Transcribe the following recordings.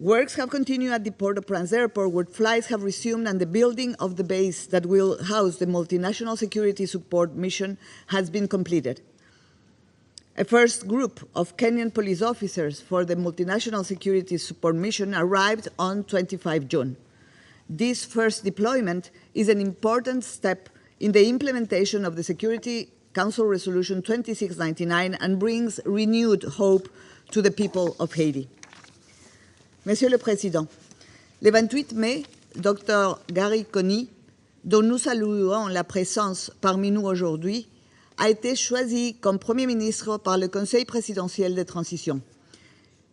Works have continued at the Port-au-Prince airport, where flights have resumed, and the building of the base that will house the multinational security support mission has been completed. A first group of Kenyan police officers for the multinational security support mission arrived on 25 June. This first deployment is an important step in the implementation of the Security Council Resolution 2699 and brings renewed hope to the people of Haiti. Monsieur le Président, le 28 mai, Dr. Garry Conille, dont nous saluons la présence parmi nous aujourd'hui, a été choisi comme Premier ministre par le Conseil présidentiel de transition.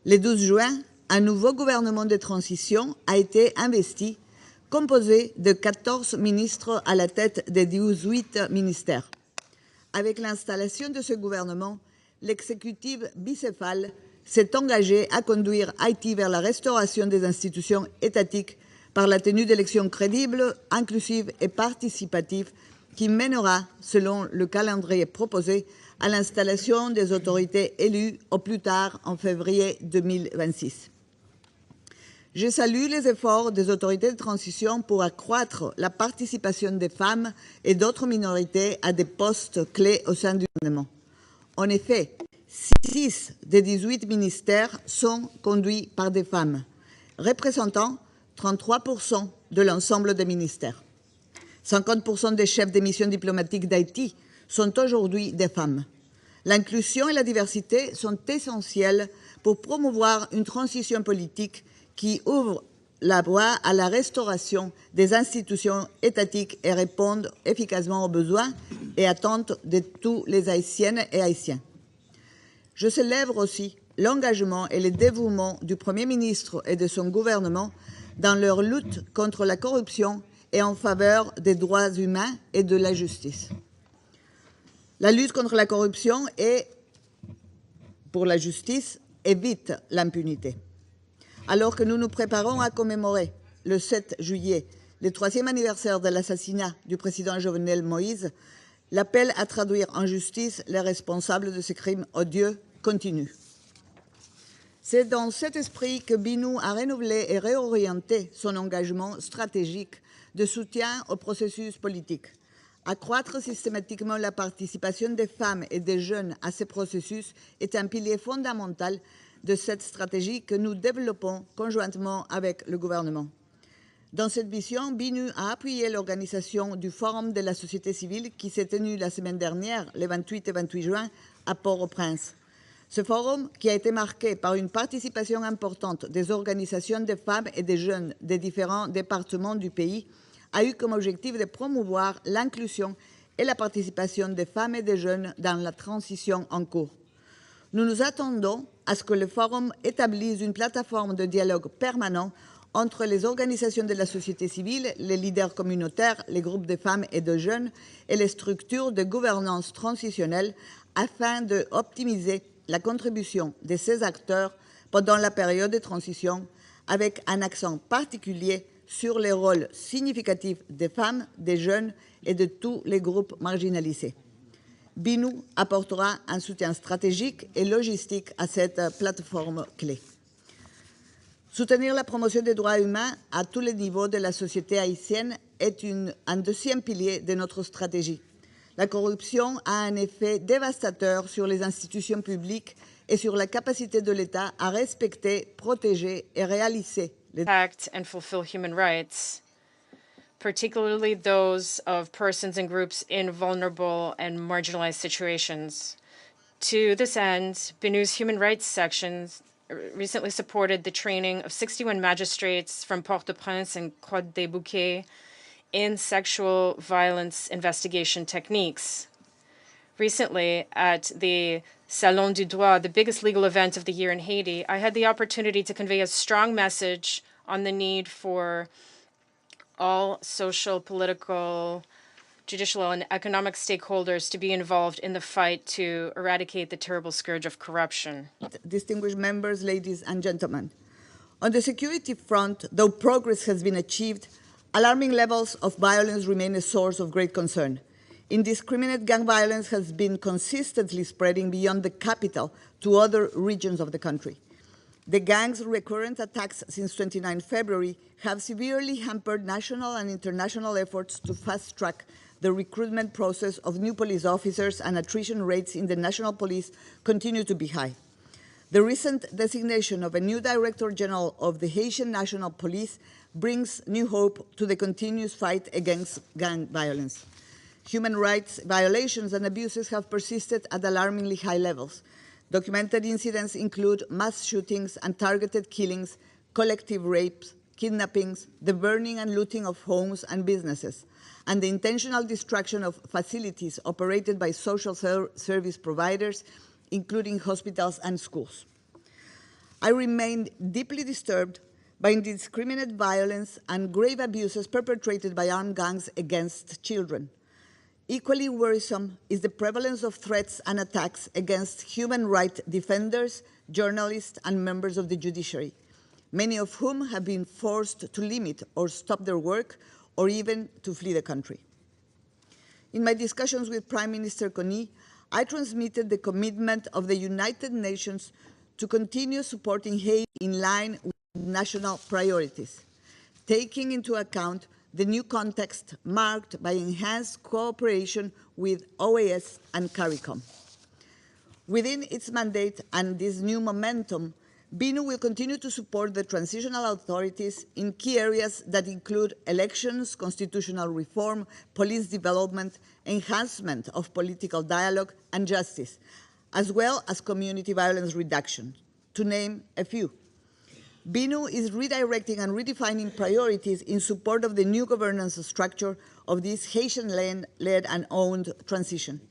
Le 12 juin, un nouveau gouvernement de transition a été investi, composé de 14 ministres à la tête de 18 ministères. Avec l'installation de ce gouvernement, l'exécutif bicéphale s'est engagé à conduire Haïti vers la restauration des institutions étatiques par la tenue d'élections crédibles, inclusives et participatives qui mènera, selon le calendrier proposé, à l'installation des autorités élues au plus tard en février 2026. Je salue les efforts des autorités de transition pour accroître la participation des femmes et d'autres minorités à des postes clés au sein du gouvernement. En effet, 6 des 18 ministères sont conduits par des femmes, représentant 33% de l'ensemble des ministères. 50% des chefs des missions diplomatiques d'Haïti sont aujourd'hui des femmes. L'inclusion et la diversité sont essentielles pour promouvoir une transition politique qui ouvre la voie à la restauration des institutions étatiques et répondre efficacement aux besoins et attentes de tous les Haïtiennes et Haïtiens. Je célèbre aussi l'engagement et le dévouement du Premier ministre et de son gouvernement dans leur lutte contre la corruption et en faveur des droits humains et de la justice. La lutte contre la corruption et pour la justice évite l'impunité. Alors que nous nous préparons à commémorer le 7 juillet, le 3e anniversaire de l'assassinat du président Jovenel Moïse, l'appel à traduire en justice les responsables de ces crimes odieux continue. C'est dans cet esprit que Binou a renouvelé et réorienté son engagement stratégique de soutien au processus politique. Accroître systématiquement la participation des femmes et des jeunes à ces processus est un pilier fondamental de cette stratégie que nous développons conjointement avec le gouvernement. Dans cette vision, BINU a appuyé l'organisation du Forum de la société civile qui s'est tenu la semaine dernière, les 28 et 28 juin, à Port-au-Prince. Ce forum, qui a été marqué par une participation importante des organisations de femmes et des jeunes des différents départements du pays, a eu comme objectif de promouvoir l'inclusion et la participation des femmes et des jeunes dans la transition en cours. Nous nous attendons à ce que le forum établisse une plateforme de dialogue permanent entre les organisations de la société civile, les leaders communautaires, les groupes de femmes et de jeunes et les structures de gouvernance transitionnelle afin d'optimiser la contribution de ces acteurs pendant la période de transition avec un accent particulier sur les rôles significatifs des femmes, des jeunes et de tous les groupes marginalisés. BINU apportera un soutien stratégique et logistique à cette plateforme clé. Soutenir la promotion des droits humains à tous les niveaux de la société haïtienne est un deuxième pilier de notre stratégie. La corruption a un effet dévastateur sur les institutions publiques et sur la capacité de l'État à respecter, protéger et réaliser les protect and fulfill human rights, particularly those of persons and groups in vulnerable and marginalized situations. To this end, BINU's human rights sections recently supported the training of 61 magistrates from Port-au-Prince and Croix-des-Bouquets in sexual violence investigation techniques. Recently, at the Salon du Droit, the biggest legal event of the year in Haiti, I had the opportunity to convey a strong message on the need for all social, political, judicial, and economic stakeholders to be involved in the fight to eradicate the terrible scourge of corruption. Distinguished members, ladies and gentlemen, on the security front, though progress has been achieved, alarming levels of violence remain a source of great concern. Indiscriminate gang violence has been consistently spreading beyond the capital to other regions of the country. The gang's recurrent attacks since 29 February have severely hampered national and international efforts to fast-track the recruitment process of new police officers, and attrition rates in the national police continue to be high. The recent designation of a new Director General of the Haitian National Police brings new hope to the continuous fight against gang violence. Human rights violations and abuses have persisted at alarmingly high levels. Documented incidents include mass shootings and targeted killings, collective rapes, kidnappings, the burning and looting of homes and businesses, and the intentional destruction of facilities operated by social service providers, including hospitals and schools. I remain deeply disturbed by indiscriminate violence and grave abuses perpetrated by armed gangs against children. Equally worrisome is the prevalence of threats and attacks against human rights defenders, journalists, and members of the judiciary, many of whom have been forced to limit or stop their work or even to flee the country. In my discussions with Prime Minister Conille, I transmitted the commitment of the United Nations to continue supporting Haiti in line with national priorities, taking into account the new context marked by enhanced cooperation with OAS and CARICOM. Within its mandate and this new momentum, BINU will continue to support the transitional authorities in key areas that include elections, constitutional reform, police development, enhancement of political dialogue and justice, as well as community violence reduction, to name a few. BINU is redirecting and redefining priorities in support of the new governance structure of this Haitian-led and owned transition.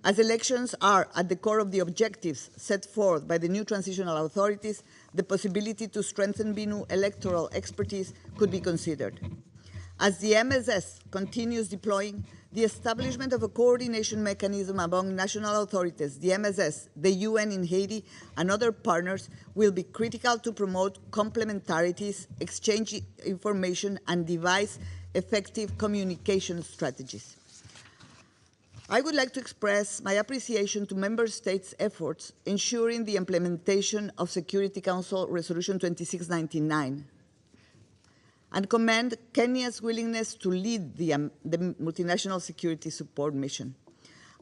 As elections are at the core of the objectives set forth by the new transitional authorities, the possibility to strengthen BINU electoral expertise could be considered. As the MSS continues deploying, the establishment of a coordination mechanism among national authorities, the MSS, the UN in Haiti, and other partners will be critical to promote complementarities, exchange information, and devise effective communication strategies. I would like to express my appreciation to Member States' efforts ensuring the implementation of Security Council Resolution 2699 and commend Kenya's willingness to lead the multinational security support mission.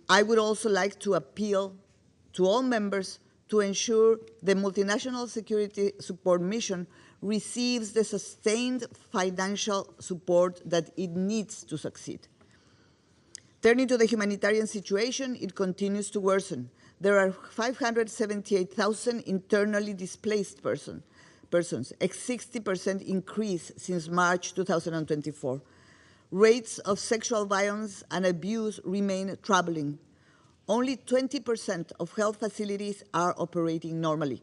I would also like to appeal to all members to ensure the multinational security support mission receives the sustained financial support that it needs to succeed. Turning to the humanitarian situation, it continues to worsen. There are 578,000 internally displaced persons, a 60% increase since March 2024. Rates of sexual violence and abuse remain troubling. Only 20% of health facilities are operating normally.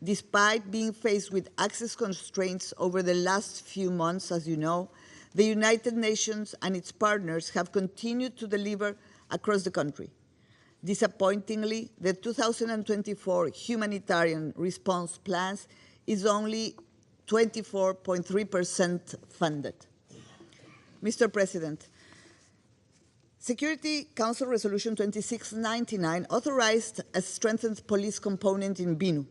Despite being faced with access constraints over the last few months, as you know, the United Nations and its partners have continued to deliver across the country. Disappointingly, the 2024 humanitarian response plans is only 24.3% funded. Mr. President, Security Council Resolution 2699 authorized a strengthened police component in BINU,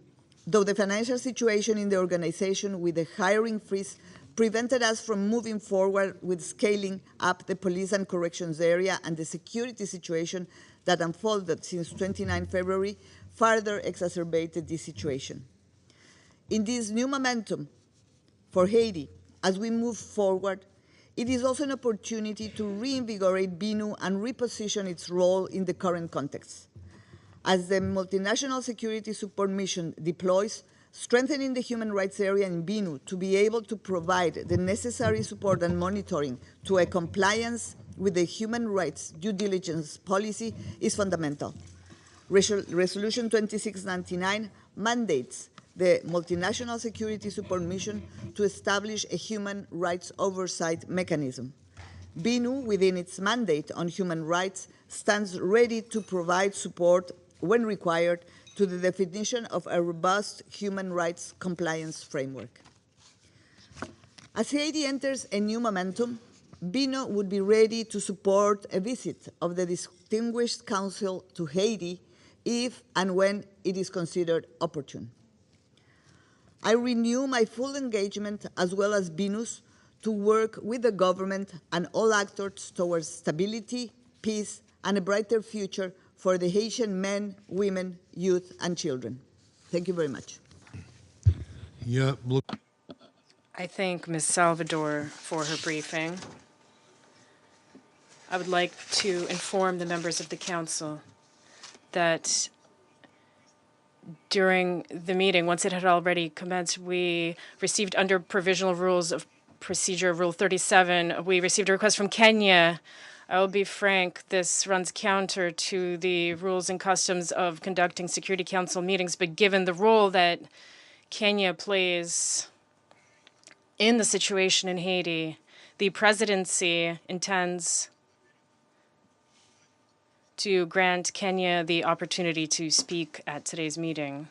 though the financial situation in the organization with the hiring freeze prevented us from moving forward with scaling up the police and corrections area, and the security situation that unfolded since 29 February further exacerbated this situation. In this new momentum for Haiti, as we move forward, it is also an opportunity to reinvigorate BINU and reposition its role in the current context. As the multinational security support mission deploys, strengthening the human rights area in BINU to be able to provide the necessary support and monitoring to a compliance with the human rights due diligence policy is fundamental. Resolution 2699 mandates the multinational security support mission to establish a human rights oversight mechanism. BINU, within its mandate on human rights, stands ready to provide support when required to the definition of a robust human rights compliance framework. As Haiti enters a new momentum, BINU would be ready to support a visit of the Distinguished Council to Haiti if and when it is considered opportune. I renew my full engagement, as well as BINUS, to work with the government and all actors towards stability, peace, and a brighter future for the Haitian men, women, youth, and children. Thank you very much. I thank Ms. Salvador for her briefing. I would like to inform the members of the council that during the meeting, once it had already commenced, we received under Provisional Rules of Procedure, Rule 37, we received a request from Kenya. I will be frank, this runs counter to the rules and customs of conducting Security Council meetings, but given the role that Kenya plays in the situation in Haiti, the presidency intends to grant Kenya the opportunity to speak at today's meeting.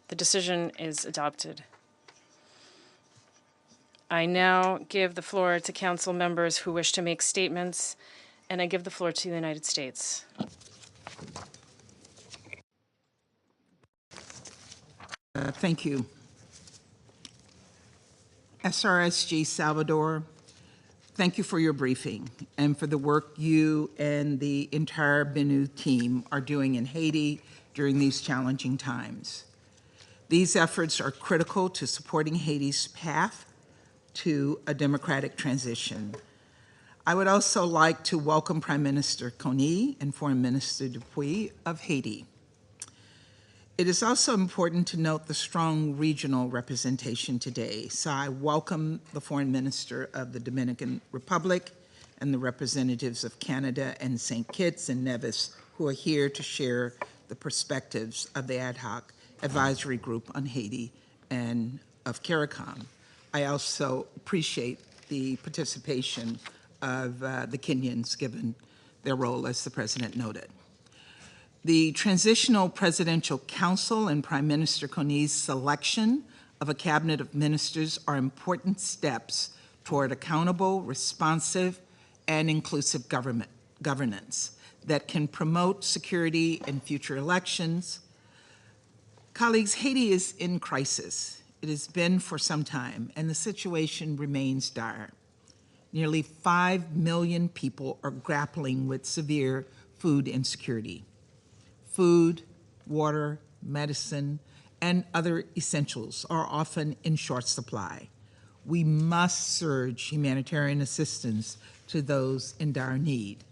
The decision is adopted. I now give the floor to council members who wish to make statements, and I give the floor to the United States. Thank you. SRSG Salvador, thank you for your briefing and for the work you and the entire BINU team are doing in Haiti during these challenging times. These efforts are critical to supporting Haiti's path to a democratic transition. I would also like to welcome Prime Minister Conille and Foreign Minister Dupuy of Haiti. It is also important to note the strong regional representation today, so I welcome the Foreign Minister of the Dominican Republic and the representatives of Canada and St. Kitts and Nevis who are here to share the perspectives of the Ad Hoc Advisory Group on Haiti and of CARICOM. I also appreciate the participation of the Kenyans, given their role, as the President noted. The Transitional Presidential Council and Prime Minister Conille's selection of a cabinet of ministers are important steps toward accountable, responsive, and inclusive governance that can promote security in future elections. Colleagues, Haiti is in crisis. It has been for some time, and the situation remains dire. Nearly 5 million people are grappling with severe food insecurity. Food, water, medicine, and other essentials are often in short supply. We must surge humanitarian assistance to those in dire need.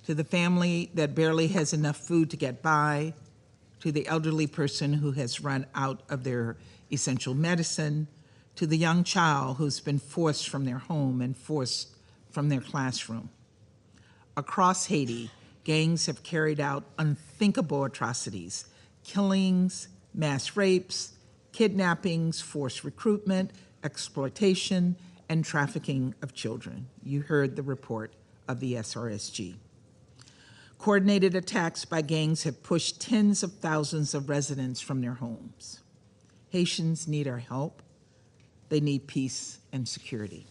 To the family that barely has enough food to get by, to the elderly person who has run out of their essential medicine, to the young child who's been forced from their home and forced from their classroom. Across Haiti, gangs have carried out unthinkable atrocities: killings, mass rapes, kidnappings, forced recruitment, exploitation, and trafficking of children. You heard the report of the SRSG. Coordinated attacks by gangs have pushed tens of thousands of residents from their homes. Haitians need our help. They need peace and security.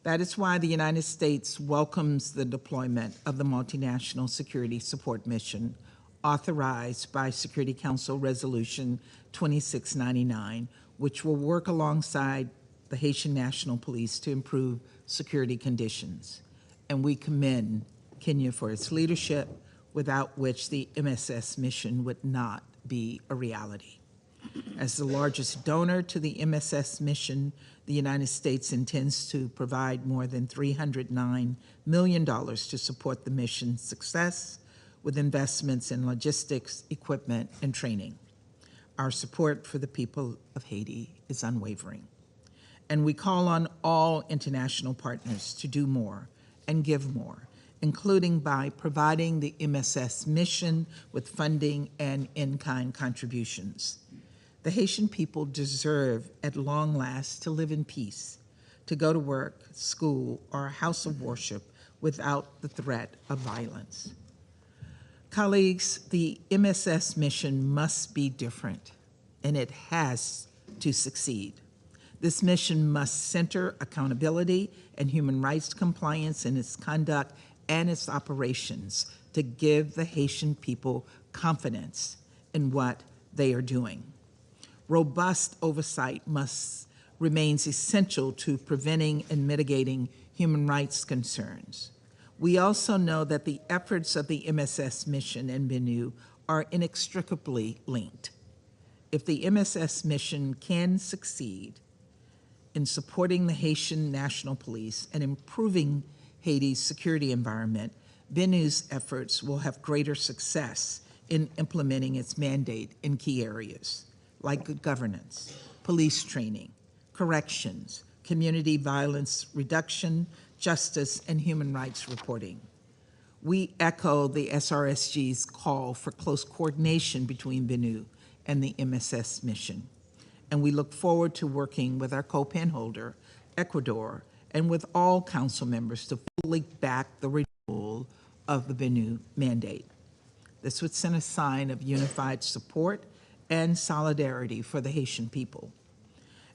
That is why the United States welcomes the deployment of the Multinational Security Support Mission authorized by Security Council Resolution 2699, which will work alongside the Haitian National Police to improve security conditions. And we commend Kenya for its leadership, without which the MSS mission would not be a reality. As the largest donor to the MSS mission, the United States intends to provide more than $309 million to support the mission's success, with investments in logistics, equipment, and training. Our support for the people of Haiti is unwavering. And we call on all international partners to do more and give more, including by providing the MSS mission with funding and in-kind contributions. The Haitian people deserve, at long last, to live in peace, to go to work, school, or a house of worship without the threat of violence. Colleagues, the MSS mission must be different, and it has to succeed. This mission must center accountability and human rights compliance in its conduct and its operations to give the Haitian people confidence in what they are doing. Robust oversight remains essential to preventing and mitigating human rights concerns. We also know that the efforts of the MSS mission in Benue are inextricably linked. If the MSS mission can succeed in supporting the Haitian National Police and improving Haiti's security environment, Benue's efforts will have greater success in implementing its mandate in key areas like good governance, police training, corrections, community violence reduction, justice, and human rights reporting. We echo the SRSG's call for close coordination between Benue and the MSS mission, and we look forward to working with our co-pen holder, Ecuador, and with all council members to fully back the renewal of the Benue mandate. This would send a sign of unified support and solidarity for the Haitian people.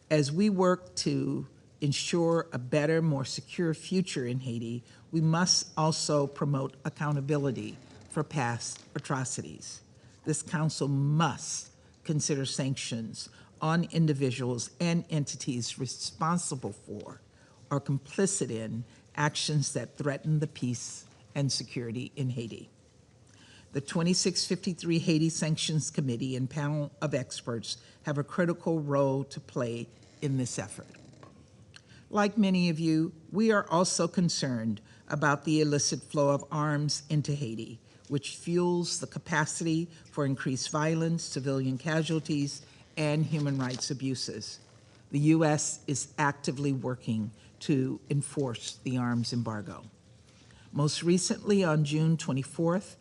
As we work to ensure a better, more secure future in Haiti, we must also promote accountability for past atrocities. This council must consider sanctions on individuals and entities responsible for or complicit in actions that threaten the peace and security in Haiti. The 2653 Haiti Sanctions Committee and panel of experts have a critical role to play in this effort. Like many of you, we are also concerned about the illicit flow of arms into Haiti, which fuels the capacity for increased violence, civilian casualties, and human rights abuses. The U.S. is actively working to enforce the arms embargo. Most recently, on June 24th,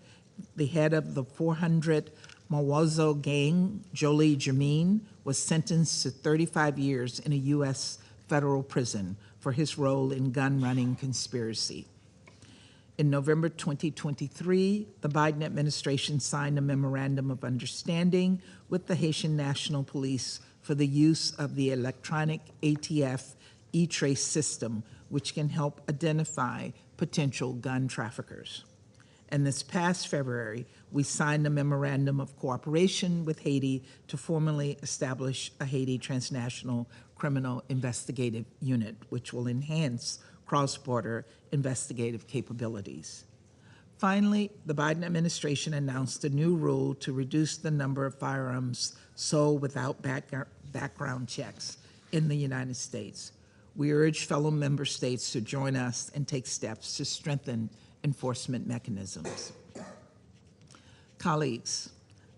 the head of the 400 Mawozo gang, Jolie Jermaine, was sentenced to 35 years in a U.S. federal prison for his role in gun-running conspiracy. In November 2023, the Biden administration signed a memorandum of understanding with the Haitian National Police for the use of the electronic ATF e-trace system, which can help identify potential gun traffickers. And this past February, we signed a memorandum of cooperation with Haiti to formally establish a Haiti Transnational Criminal Investigative Unit, which will enhance cross-border investigative capabilities. Finally, the Biden administration announced a new rule to reduce the number of firearms sold without background checks in the United States. We urge fellow member states to join us and take steps to strengthen enforcement mechanisms. Colleagues,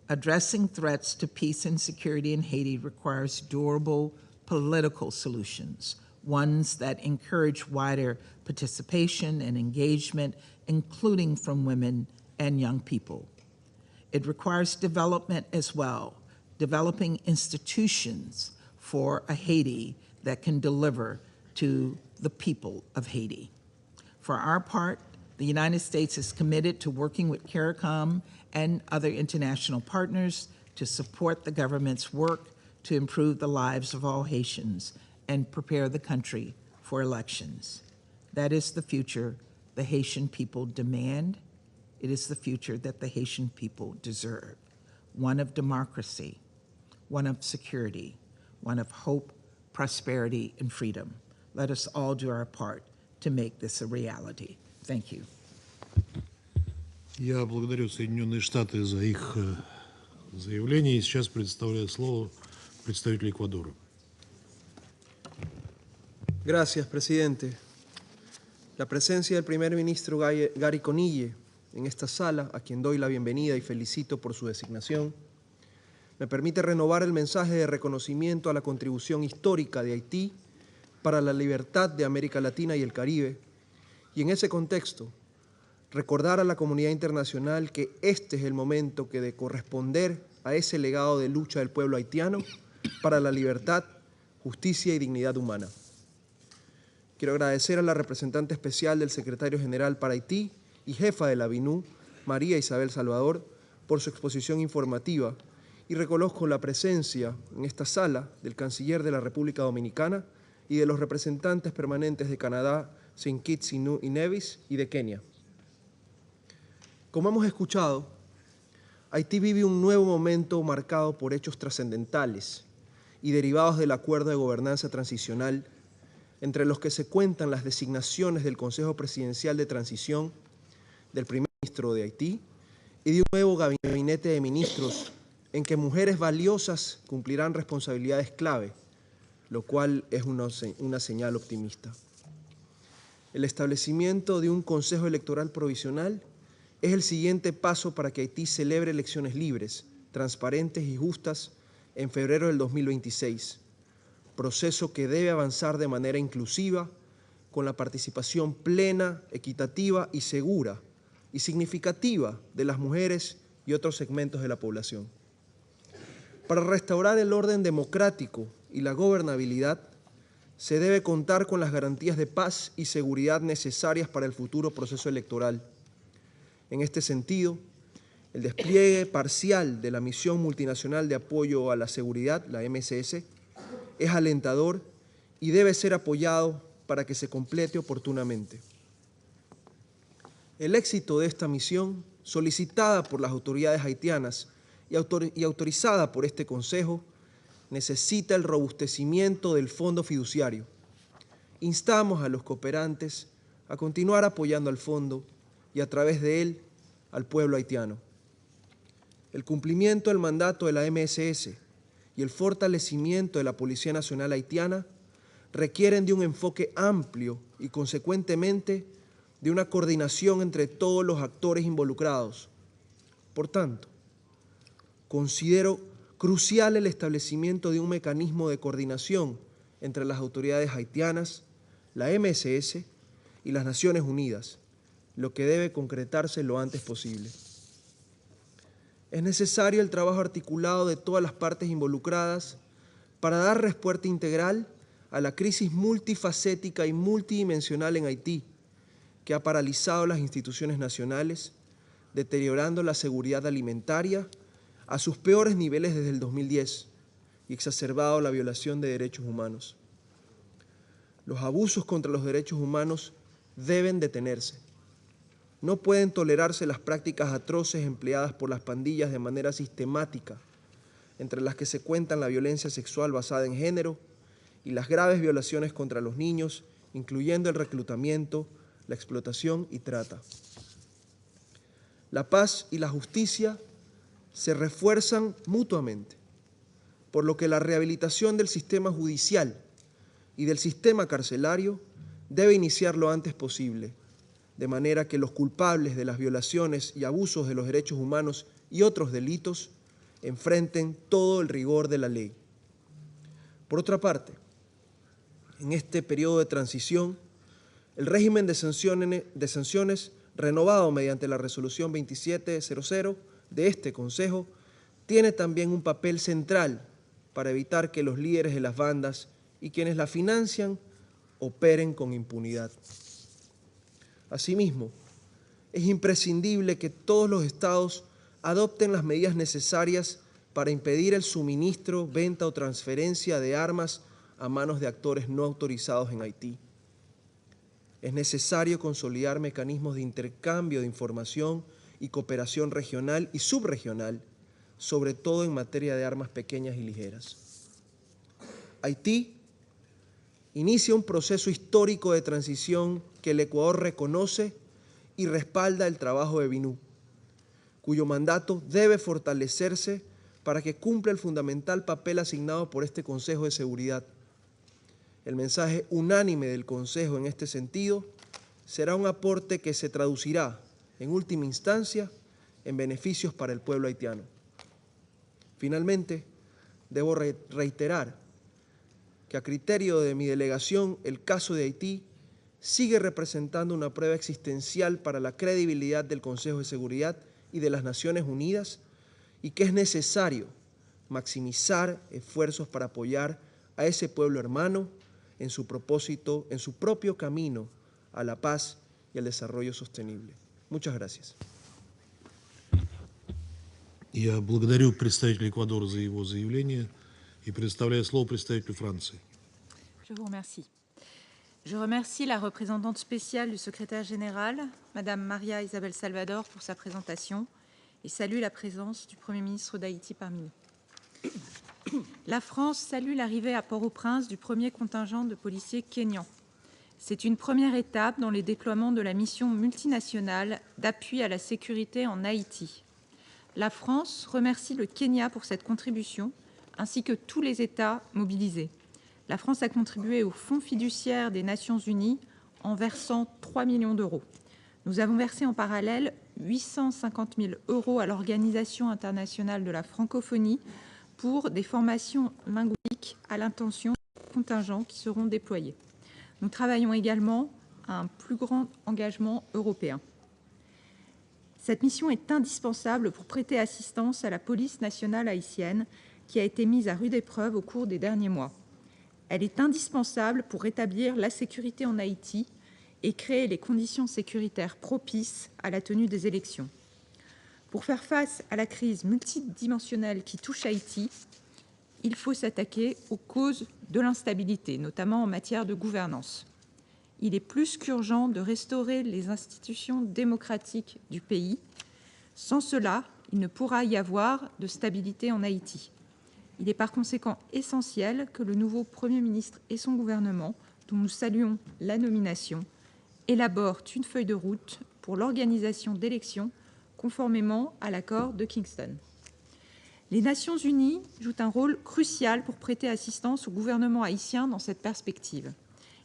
addressing threats to peace and security in Haiti requires durable political solutions, ones that encourage wider participation and engagement, including from women and young people. It requires development as well, developing institutions for a Haiti that can deliver to the people of Haiti. For our part, the United States is committed to working with CARICOM and other international partners to support the government's work to improve the lives of all Haitians and prepare the country for elections. That is the future the Haitian people demand. It is the future that the Haitian people deserve. One of democracy, one of security, one of hope, prosperity, and freedom. Let us all do our part to make this a reality. Thank you. Я благодарю Соединенные Штаты за их заявление. И сейчас предоставляю слово представителю Эквадора. Gracias, presidente. La presencia del primer ministro Garry Conille en esta sala, a quien doy la bienvenida y felicito por su designación, me permite renovar el mensaje de reconocimiento a la contribución histórica de Haití para la libertad de América Latina y el Caribe, y en ese contexto, recordar a la comunidad internacional que este es el momento que de corresponder a ese legado de lucha del pueblo haitiano para la libertad, justicia y dignidad humana. Quiero agradecer a la representante especial del secretario general para Haití y jefa de la BINU, María Isabel Salvador, por su exposición informativa, y reconozco la presencia en esta sala del canciller de la República Dominicana y de los representantes permanentes de Canadá, St. Kitts y Nevis, y de Kenia. Como hemos escuchado, Haití vive un nuevo momento marcado por hechos trascendentales y derivados del Acuerdo de Gobernanza Transicional, entre los que se cuentan las designaciones del Consejo Presidencial de Transición, del primer ministro de Haití y de un nuevo gabinete de ministros en que mujeres valiosas cumplirán responsabilidades clave, lo cual es una señal optimista. El establecimiento de un Consejo Electoral Provisional es el siguiente paso para que Haití celebre elecciones libres, transparentes y justas en febrero del 2026, proceso que debe avanzar de manera inclusiva, con la participación plena, equitativa y segura y significativa de las mujeres y otros segmentos de la población. Para restaurar el orden democrático y la gobernabilidad, se debe contar con las garantías de paz y seguridad necesarias para el futuro proceso electoral. En este sentido, el despliegue parcial de la Misión Multinacional de Apoyo a la Seguridad, la MSS, es alentador y debe ser apoyado para que se complete oportunamente. El éxito de esta misión, solicitada por las autoridades haitianas y autorizada por este Consejo, necesita el robustecimiento del fondo fiduciario. Instamos a los cooperantes a continuar apoyando al fondo y a través de él al pueblo haitiano. El cumplimiento del mandato de la MSS y el fortalecimiento de la Policía Nacional Haitiana requieren de un enfoque amplio y, consecuentemente, de una coordinación entre todos los actores involucrados. Por tanto, considero crucial el establecimiento de un mecanismo de coordinación entre las autoridades haitianas, la MSS y las Naciones Unidas, lo que debe concretarse lo antes posible. Es necesario el trabajo articulado de todas las partes involucradas para dar respuesta integral a la crisis multifacética y multidimensional en Haití, que ha paralizado las instituciones nacionales, deteriorando la seguridad alimentaria a sus peores niveles desde el 2010 y exacerbado la violación de derechos humanos. Los abusos contra los derechos humanos deben detenerse. No pueden tolerarse las prácticas atroces empleadas por las pandillas de manera sistemática, entre las que se cuentan la violencia sexual basada en género y las graves violaciones contra los niños, incluyendo el reclutamiento, la explotación y trata. La paz y la justicia se refuerzan mutuamente, por lo que la rehabilitación del sistema judicial y del sistema carcelario debe iniciar lo antes posible, de manera que los culpables de las violaciones y abusos de los derechos humanos y otros delitos enfrenten todo el rigor de la ley. Por otra parte, en este periodo de transición, el régimen de sanciones renovado mediante la resolución 2700 de este Consejo tiene también un papel central para evitar que los líderes de las bandas y quienes la financian operen con impunidad. Asimismo, es imprescindible que todos los estados adopten las medidas necesarias para impedir el suministro, venta o transferencia de armas a manos de actores no autorizados en Haití. Es necesario consolidar mecanismos de intercambio de información y cooperación regional y subregional, sobre todo en materia de armas pequeñas y ligeras. Haití inicia un proceso histórico de transición que el Ecuador reconoce y respalda el trabajo de BNUD, cuyo mandato debe fortalecerse para que cumpla el fundamental papel asignado por este Consejo de Seguridad. El mensaje unánime del Consejo en este sentido será un aporte que se traducirá, en última instancia, en beneficios para el pueblo haitiano. Finalmente, debo reiterar que a criterio de mi delegación, el caso de Haití sigue representando una prueba existencial para la credibilidad del Consejo de Seguridad y de las Naciones Unidas y que es necesario maximizar esfuerzos para apoyar a ese pueblo hermano en su propósito, en su propio camino a la paz y al desarrollo sostenible. Muchas gracias. Я благодарю представителя Эквадора за его заявление и предоставляю слово представителю Франции. Je vous remercie. Je remercie la représentante spéciale du secrétaire général, Madame Maria Isabel Salvador, pour sa présentation et salue la présence du Premier ministre d'Haïti parmi nous. La France salue l'arrivée à Port-au-Prince du premier contingent de policiers kényans. C'est une première étape dans les déploiements de la mission multinationale d'appui à la sécurité en Haïti. La France remercie le Kenya pour cette contribution, ainsi que tous les États mobilisés. La France a contribué au Fonds fiduciaire des Nations Unies en versant 3 millions d'euros. Nous avons versé en parallèle 850 000 euros à l'Organisation internationale de la francophonie pour des formations linguistiques à l'intention des contingents qui seront déployés. Nous travaillons également à un plus grand engagement européen. Cette mission est indispensable pour prêter assistance à la police nationale haïtienne qui a été mise à rude épreuve au cours des derniers mois. Elle est indispensable pour rétablir la sécurité en Haïti et créer les conditions sécuritaires propices à la tenue des élections. Pour faire face à la crise multidimensionnelle qui touche Haïti, il faut s'attaquer aux causes de l'instabilité, notamment en matière de gouvernance. Il est plus qu'urgent de restaurer les institutions démocratiques du pays. Sans cela, il ne pourra y avoir de stabilité en Haïti. Il est par conséquent essentiel que le nouveau Premier ministre et son gouvernement, dont nous saluons la nomination, élaborent une feuille de route pour l'organisation d'élections conformément à l'accord de Kingston. Les Nations unies jouent un rôle crucial pour prêter assistance au gouvernement haïtien dans cette perspective.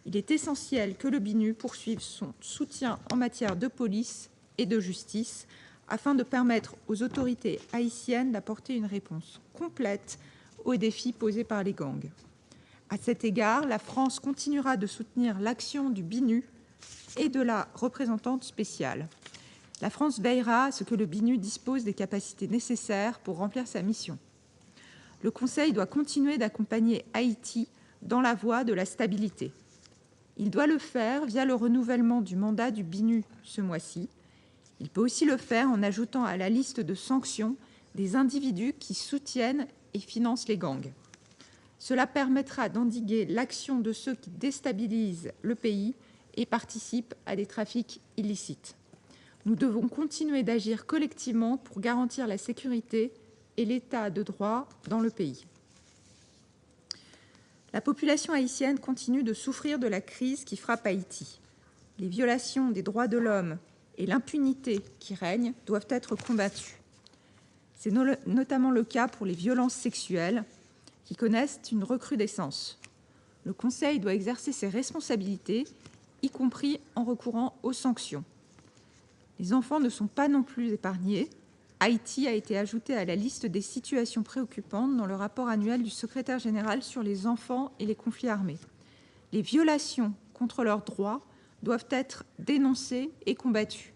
Il est essentiel que le BINU poursuive son soutien en matière de police et de justice afin de permettre aux autorités haïtiennes d'apporter une réponse complète aux défis posés par les gangs. À cet égard, la France continuera de soutenir l'action du BINU et de la représentante spéciale. La France veillera à ce que le BINU dispose des capacités nécessaires pour remplir sa mission. Le Conseil doit continuer d'accompagner Haïti dans la voie de la stabilité. Il doit le faire via le renouvellement du mandat du BINU ce mois-ci. Il peut aussi le faire en ajoutant à la liste de sanctions des individus qui soutiennent et financent les gangs. Cela permettra d'endiguer l'action de ceux qui déstabilisent le pays et participent à des trafics illicites. Nous devons continuer d'agir collectivement pour garantir la sécurité et l'état de droit dans le pays. La population haïtienne continue de souffrir de la crise qui frappe Haïti. Les violations des droits de l'homme et l'impunité qui règne doivent être combattues. C'est notamment le cas pour les violences sexuelles qui connaissent une recrudescence. Le Conseil doit exercer ses responsabilités, y compris en recourant aux sanctions. Les enfants ne sont pas non plus épargnés. Haïti a été ajouté à la liste des situations préoccupantes dans le rapport annuel du secrétaire général sur les enfants et les conflits armés. Les violations contre leurs droits doivent être dénoncées et combattues.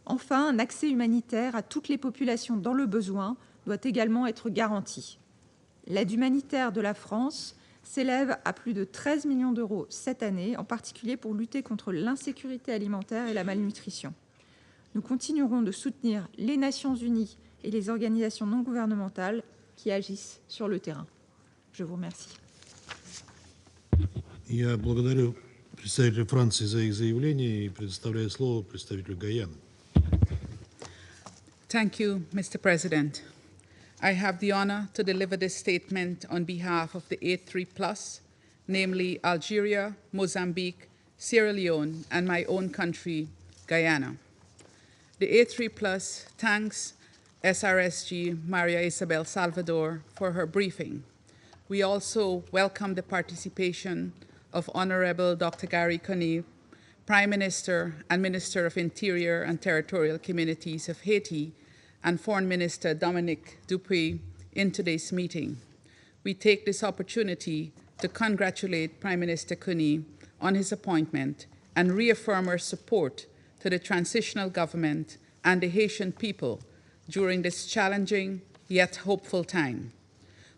Enfin, un accès humanitaire à toutes les populations dans le besoin doit également être garanti. L'aide humanitaire de la France s'élève à plus de 13 millions d'euros cette année, en particulier pour lutter contre l'insécurité alimentaire et la malnutrition. Nous continuerons de soutenir les Nations unies et les organisations non gouvernementales qui agissent sur le terrain. Je vous remercie. Я благодарю представителя Франции за их заявление и предоставляю слово представителю Гаяны. Thank you, Mr. President. I have the honor to deliver this statement on behalf of the A3+, namely Algeria, Mozambique, Sierra Leone, and my own country, Guyana. The A3+ thanks SRSG Maria Isabel Salvador for her briefing. We also welcome the participation of Honorable Dr. Garry, Prime Minister and Minister of Interior and Territorial Communities of Haiti, and Foreign Minister Dominic Dupuy in today's meeting. We take this opportunity to congratulate Prime Minister Conille on his appointment and reaffirm our support to the transitional government and the Haitian people during this challenging yet hopeful time.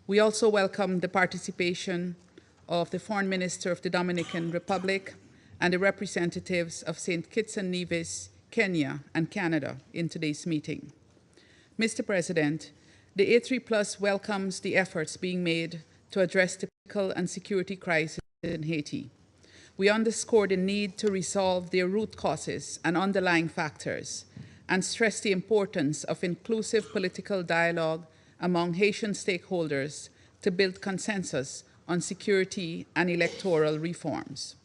We also welcome the participation of the Foreign Minister of the Dominican Republic and the representatives of St. Kitts and Nevis, Kenya, and Canada in today's meeting. Mr. President, the A3+ welcomes the efforts being made to address the political and security crisis in Haiti. We underscore the need to resolve their root causes and underlying factors and stress the importance of inclusive political dialogue among Haitian stakeholders to build consensus on security and electoral reforms.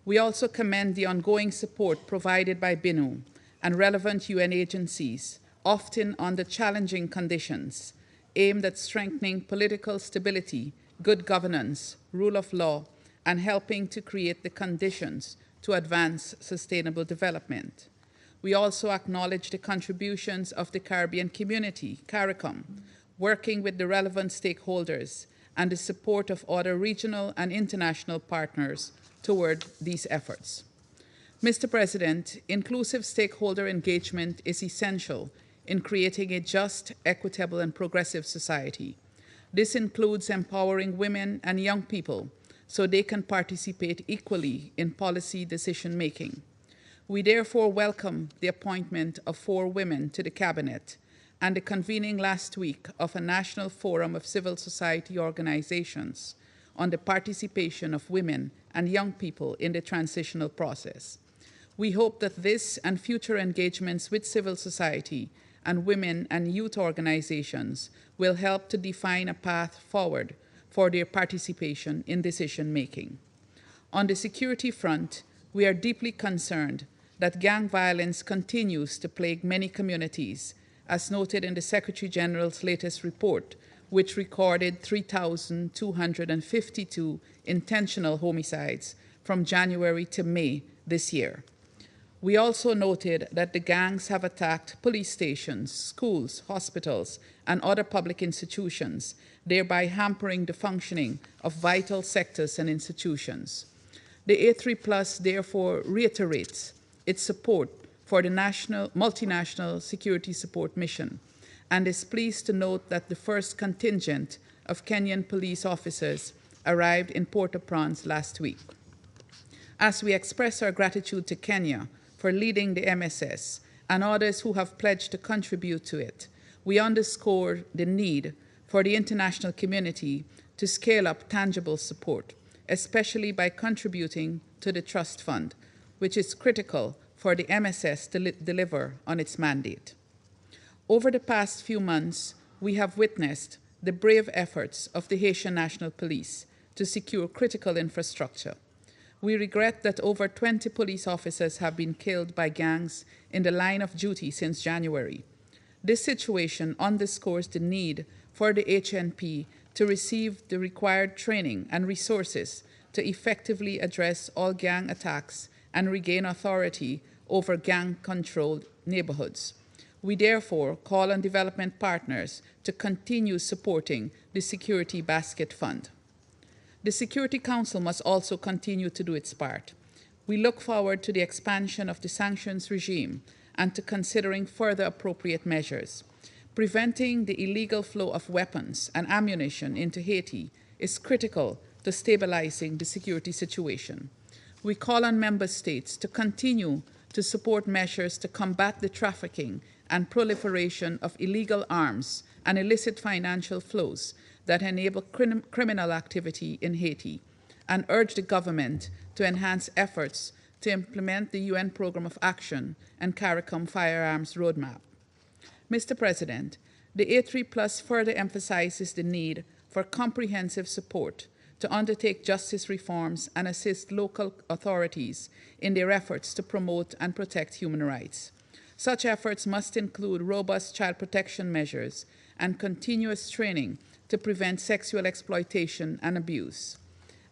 We also commend the ongoing support provided by BINU and relevant UN agencies, often under challenging conditions, aimed at strengthening political stability, good governance, rule of law, and helping to create the conditions to advance sustainable development. We also acknowledge the contributions of the Caribbean community, CARICOM, working with the relevant stakeholders, and the support of other regional and international partners toward these efforts. Mr. President, inclusive stakeholder engagement is essential in creating a just, equitable, and progressive society. This includes empowering women and young people so they can participate equally in policy decision-making. We therefore welcome the appointment of 4 women to the Cabinet and the convening last week of a national forum of civil society organizations on the participation of women and young people in the transitional process. We hope that this and future engagements with civil society and women and youth organizations will help to define a path forward for their participation in decision-making. On the security front, we are deeply concerned that gang violence continues to plague many communities, as noted in the Secretary General's latest report, which recorded 3,252 intentional homicides from January to May this year. We also noted that the gangs have attacked police stations, schools, hospitals, and other public institutions, thereby hampering the functioning of vital sectors and institutions. The A3+ therefore reiterates its support for the multinational security support mission and is pleased to note that the first contingent of Kenyan police officers arrived in Port-au-Prince last week. As we express our gratitude to Kenya for leading the MSS and others who have pledged to contribute to it, we underscore the need for the international community to scale up tangible support, especially by contributing to the Trust Fund, which is critical for the MSS to deliver on its mandate. Over the past few months, we have witnessed the brave efforts of the Haitian National Police to secure critical infrastructure. We regret that over 20 police officers have been killed by gangs in the line of duty since January. This situation underscores the need for the HNP to receive the required training and resources to effectively address all gang attacks and regain authority over gang-controlled neighborhoods. We therefore call on development partners to continue supporting the Security Basket Fund. The Security Council must also continue to do its part. We look forward to the expansion of the sanctions regime and to considering further appropriate measures. Preventing the illegal flow of weapons and ammunition into Haiti is critical to stabilizing the security situation. We call on member states to continue to support measures to combat the trafficking and proliferation of illegal arms and illicit financial flows that enable criminal activity in Haiti, and urge the government to enhance efforts to implement the UN Programme of Action and CARICOM Firearms Roadmap. Mr. President, the A3+ further emphasizes the need for comprehensive support to undertake justice reforms and assist local authorities in their efforts to promote and protect human rights. Such efforts must include robust child protection measures and continuous training to prevent sexual exploitation and abuse.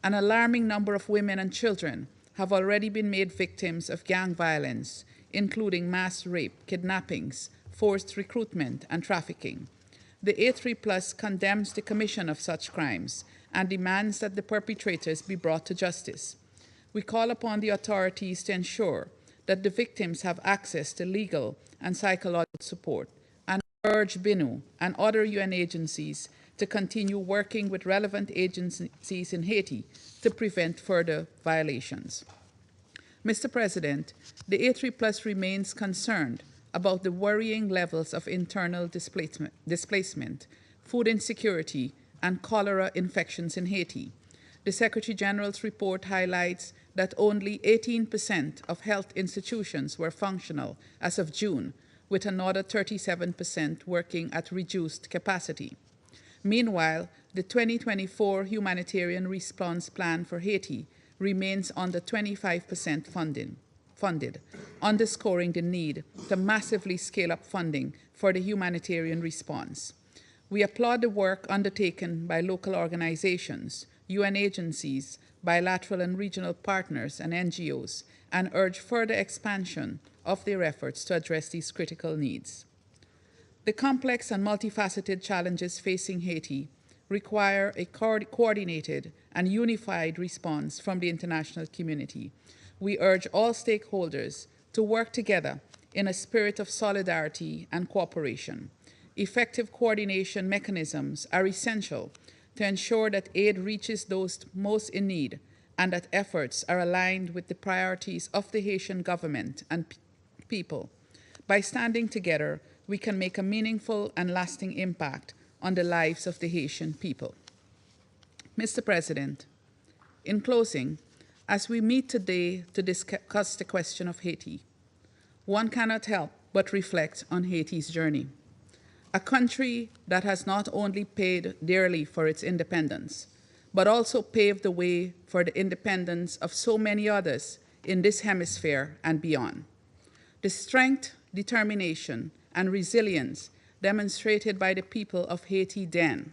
An alarming number of women and children have already been made victims of gang violence, including mass rape, kidnappings, forced recruitment, and trafficking. The A3+ condemns the commission of such crimes and demands that the perpetrators be brought to justice. We call upon the authorities to ensure that the victims have access to legal and psychological support, and urge BINU and other UN agencies to continue working with relevant agencies in Haiti to prevent further violations. Mr. President, the A3+ remains concerned about the worrying levels of internal displacement, food insecurity, and cholera infections in Haiti. The Secretary General's report highlights that only 18% of health institutions were functional as of June, with another 37% working at reduced capacity. Meanwhile, the 2024 Humanitarian Response Plan for Haiti remains under 25% funded, underscoring the need to massively scale up funding for the humanitarian response. We applaud the work undertaken by local organizations, UN agencies, bilateral and regional partners, and NGOs, and urge further expansion of their efforts to address these critical needs. The complex and multifaceted challenges facing Haiti require a coordinated and unified response from the international community. We urge all stakeholders to work together in a spirit of solidarity and cooperation. Effective coordination mechanisms are essential to ensure that aid reaches those most in need and that efforts are aligned with the priorities of the Haitian government and people. By standing together, we can make a meaningful and lasting impact on the lives of the Haitian people. Mr. President, in closing, as we meet today to discuss the question of Haiti, one cannot help but reflect on Haiti's journey. A country that has not only paid dearly for its independence, but also paved the way for the independence of so many others in this hemisphere and beyond. The strength, determination, and resilience demonstrated by the people of Haiti then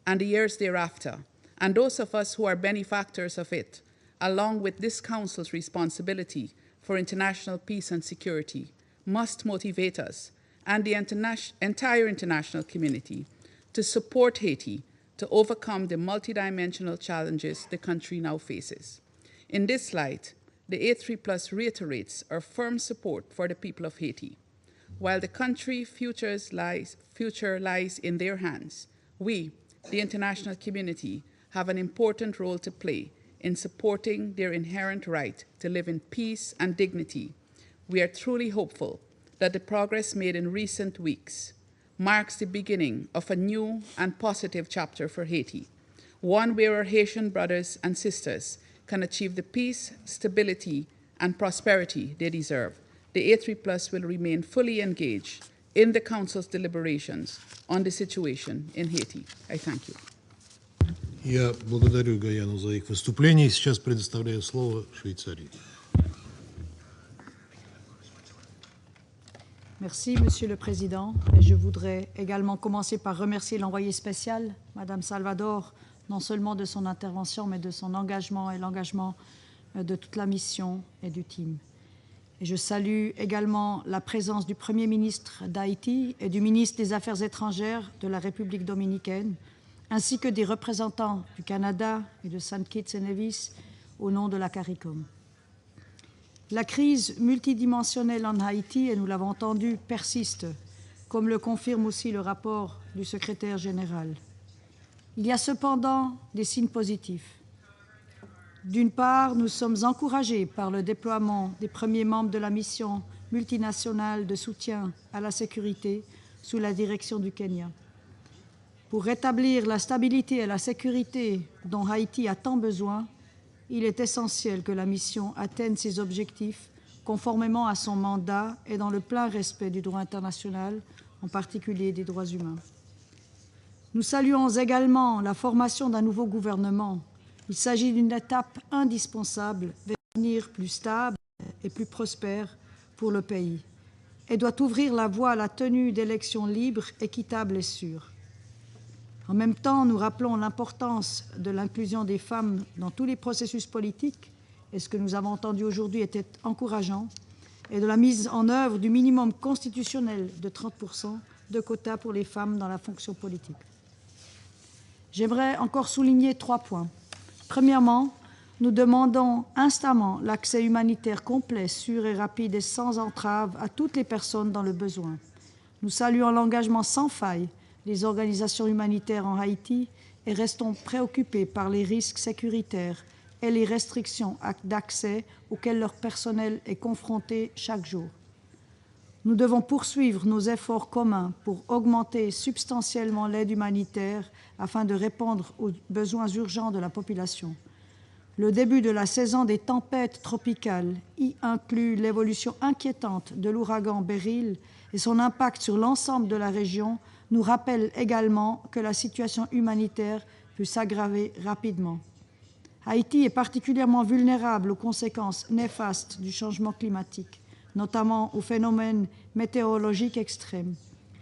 and the years thereafter, and those of us who are benefactors of it, along with this Council's responsibility for international peace and security, must motivate us and the entire international community to support Haiti to overcome the multidimensional challenges the country now faces. In this light, the A3+ reiterates our firm support for the people of Haiti. While the country's future lies in their hands, we, the international community, have an important role to play in supporting their inherent right to live in peace and dignity. We are truly hopeful that the progress made in recent weeks marks the beginning of a new and positive chapter for Haiti, one where our Haitian brothers and sisters can achieve the peace, stability, and prosperity they deserve. The A3+ will remain fully engaged in the Council's deliberations on the situation in Haiti. I thank you. Я благодарю Гаяну за их выступление. Сейчас предоставляю слово Швейцарии. Merci, Monsieur le Président. Et je voudrais également commencer par remercier l'envoyé spécial, Madame Salvador, non seulement de son intervention, mais de son engagement et l'engagement de toute la mission et du team. Et je salue également la présence du Premier ministre d'Haïti et du ministre des Affaires étrangères de la République dominicaine, ainsi que des représentants du Canada et de Saint Kitts et Nevis au nom de la CARICOM. La crise multidimensionnelle en Haïti, et nous l'avons entendu, persiste, comme le confirme aussi le rapport du secrétaire général. Il y a cependant des signes positifs. D'une part, nous sommes encouragés par le déploiement des premiers membres de la mission multinationale de soutien à la sécurité sous la direction du Kenya. Pour rétablir la stabilité et la sécurité dont Haïti a tant besoin, il est essentiel que la mission atteigne ses objectifs conformément à son mandat et dans le plein respect du droit international, en particulier des droits humains. Nous saluons également la formation d'un nouveau gouvernement. Il s'agit d'une étape indispensable vers un avenir plus stable et plus prospère pour le pays et doit ouvrir la voie à la tenue d'élections libres, équitables et sûres. En même temps, nous rappelons l'importance de l'inclusion des femmes dans tous les processus politiques, et ce que nous avons entendu aujourd'hui était encourageant, et de la mise en œuvre du minimum constitutionnel de 30% de quotas pour les femmes dans la fonction politique. J'aimerais encore souligner 3 points. Premièrement, nous demandons instamment l'accès humanitaire complet, sûr et rapide et sans entrave à toutes les personnes dans le besoin. Nous saluons l'engagement sans faille des organisations humanitaires en Haïti et restons préoccupés par les risques sécuritaires et les restrictions d'accès auxquelles leur personnel est confronté chaque jour. Nous devons poursuivre nos efforts communs pour augmenter substantiellement l'aide humanitaire afin de répondre aux besoins urgents de la population. Le début de la saison des tempêtes tropicales y inclut l'évolution inquiétante de l'ouragan Beryl et son impact sur l'ensemble de la région nous rappelle également que la situation humanitaire peut s'aggraver rapidement. Haïti est particulièrement vulnérable aux conséquences néfastes du changement climatique, notamment aux phénomènes météorologiques extrêmes.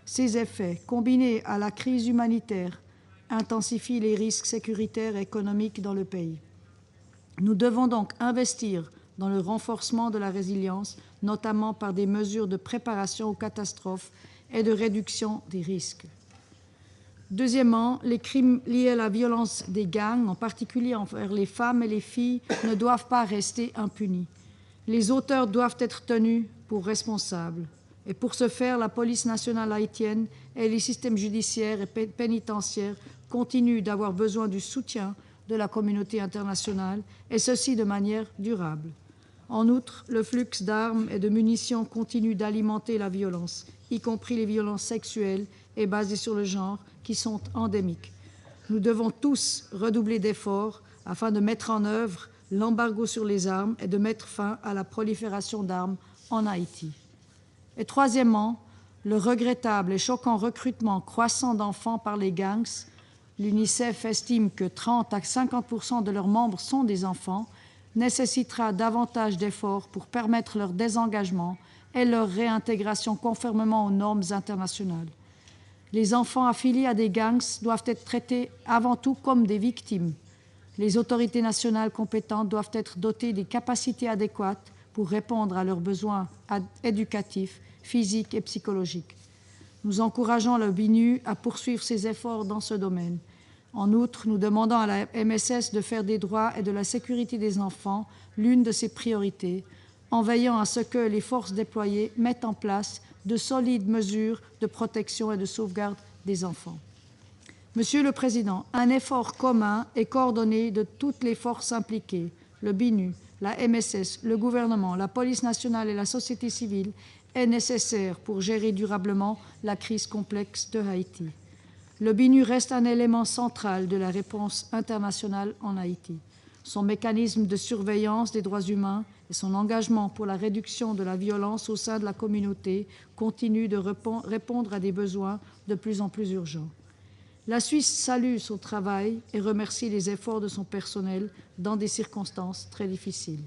Ces effets, combinés à la crise humanitaire, intensifient les risques sécuritaires et économiques dans le pays. Nous devons donc investir dans le renforcement de la résilience, notamment par des mesures de préparation aux catastrophes et de réduction des risques. Deuxièmement, les crimes liés à la violence des gangs, en particulier envers les femmes et les filles, ne doivent pas rester impunis. Les auteurs doivent être tenus pour responsables. Et pour ce faire, la police nationale haïtienne et les systèmes judiciaires et pénitentiaires continuent d'avoir besoin du soutien de la communauté internationale, et ceci de manière durable. En outre, le flux d'armes et de munitions continue d'alimenter la violence, y compris les violences sexuelles et basées sur le genre, qui sont endémiques. Nous devons tous redoubler d'efforts afin de mettre en œuvre l'embargo sur les armes et de mettre fin à la prolifération d'armes en Haïti. Et troisièmement, le regrettable et choquant recrutement croissant d'enfants par les gangs. L'UNICEF estime que 30 à 50% de leurs membres sont des enfants, nécessitera davantage d'efforts pour permettre leur désengagement et leur réintégration conformément aux normes internationales. Les enfants affiliés à des gangs doivent être traités avant tout comme des victimes. Les autorités nationales compétentes doivent être dotées des capacités adéquates pour répondre à leurs besoins éducatifs, physiques et psychologiques. Nous encourageons le BINU à poursuivre ses efforts dans ce domaine. En outre, nous demandons à la MSS de faire des droits et de la sécurité des enfants l'une de ses priorités, en veillant à ce que les forces déployées mettent en place de solides mesures de protection et de sauvegarde des enfants. Monsieur le Président, un effort commun et coordonné de toutes les forces impliquées, le BINU, la MSS, le gouvernement, la police nationale et la société civile, est nécessaire pour gérer durablement la crise complexe de Haïti. Le BINU reste un élément central de la réponse internationale en Haïti. Son mécanisme de surveillance des droits humains et son engagement pour la réduction de la violence au sein de la communauté continuent de répondre à des besoins de plus en plus urgents. La Suisse salue son travail et remercie les efforts de son personnel dans des circonstances très difficiles.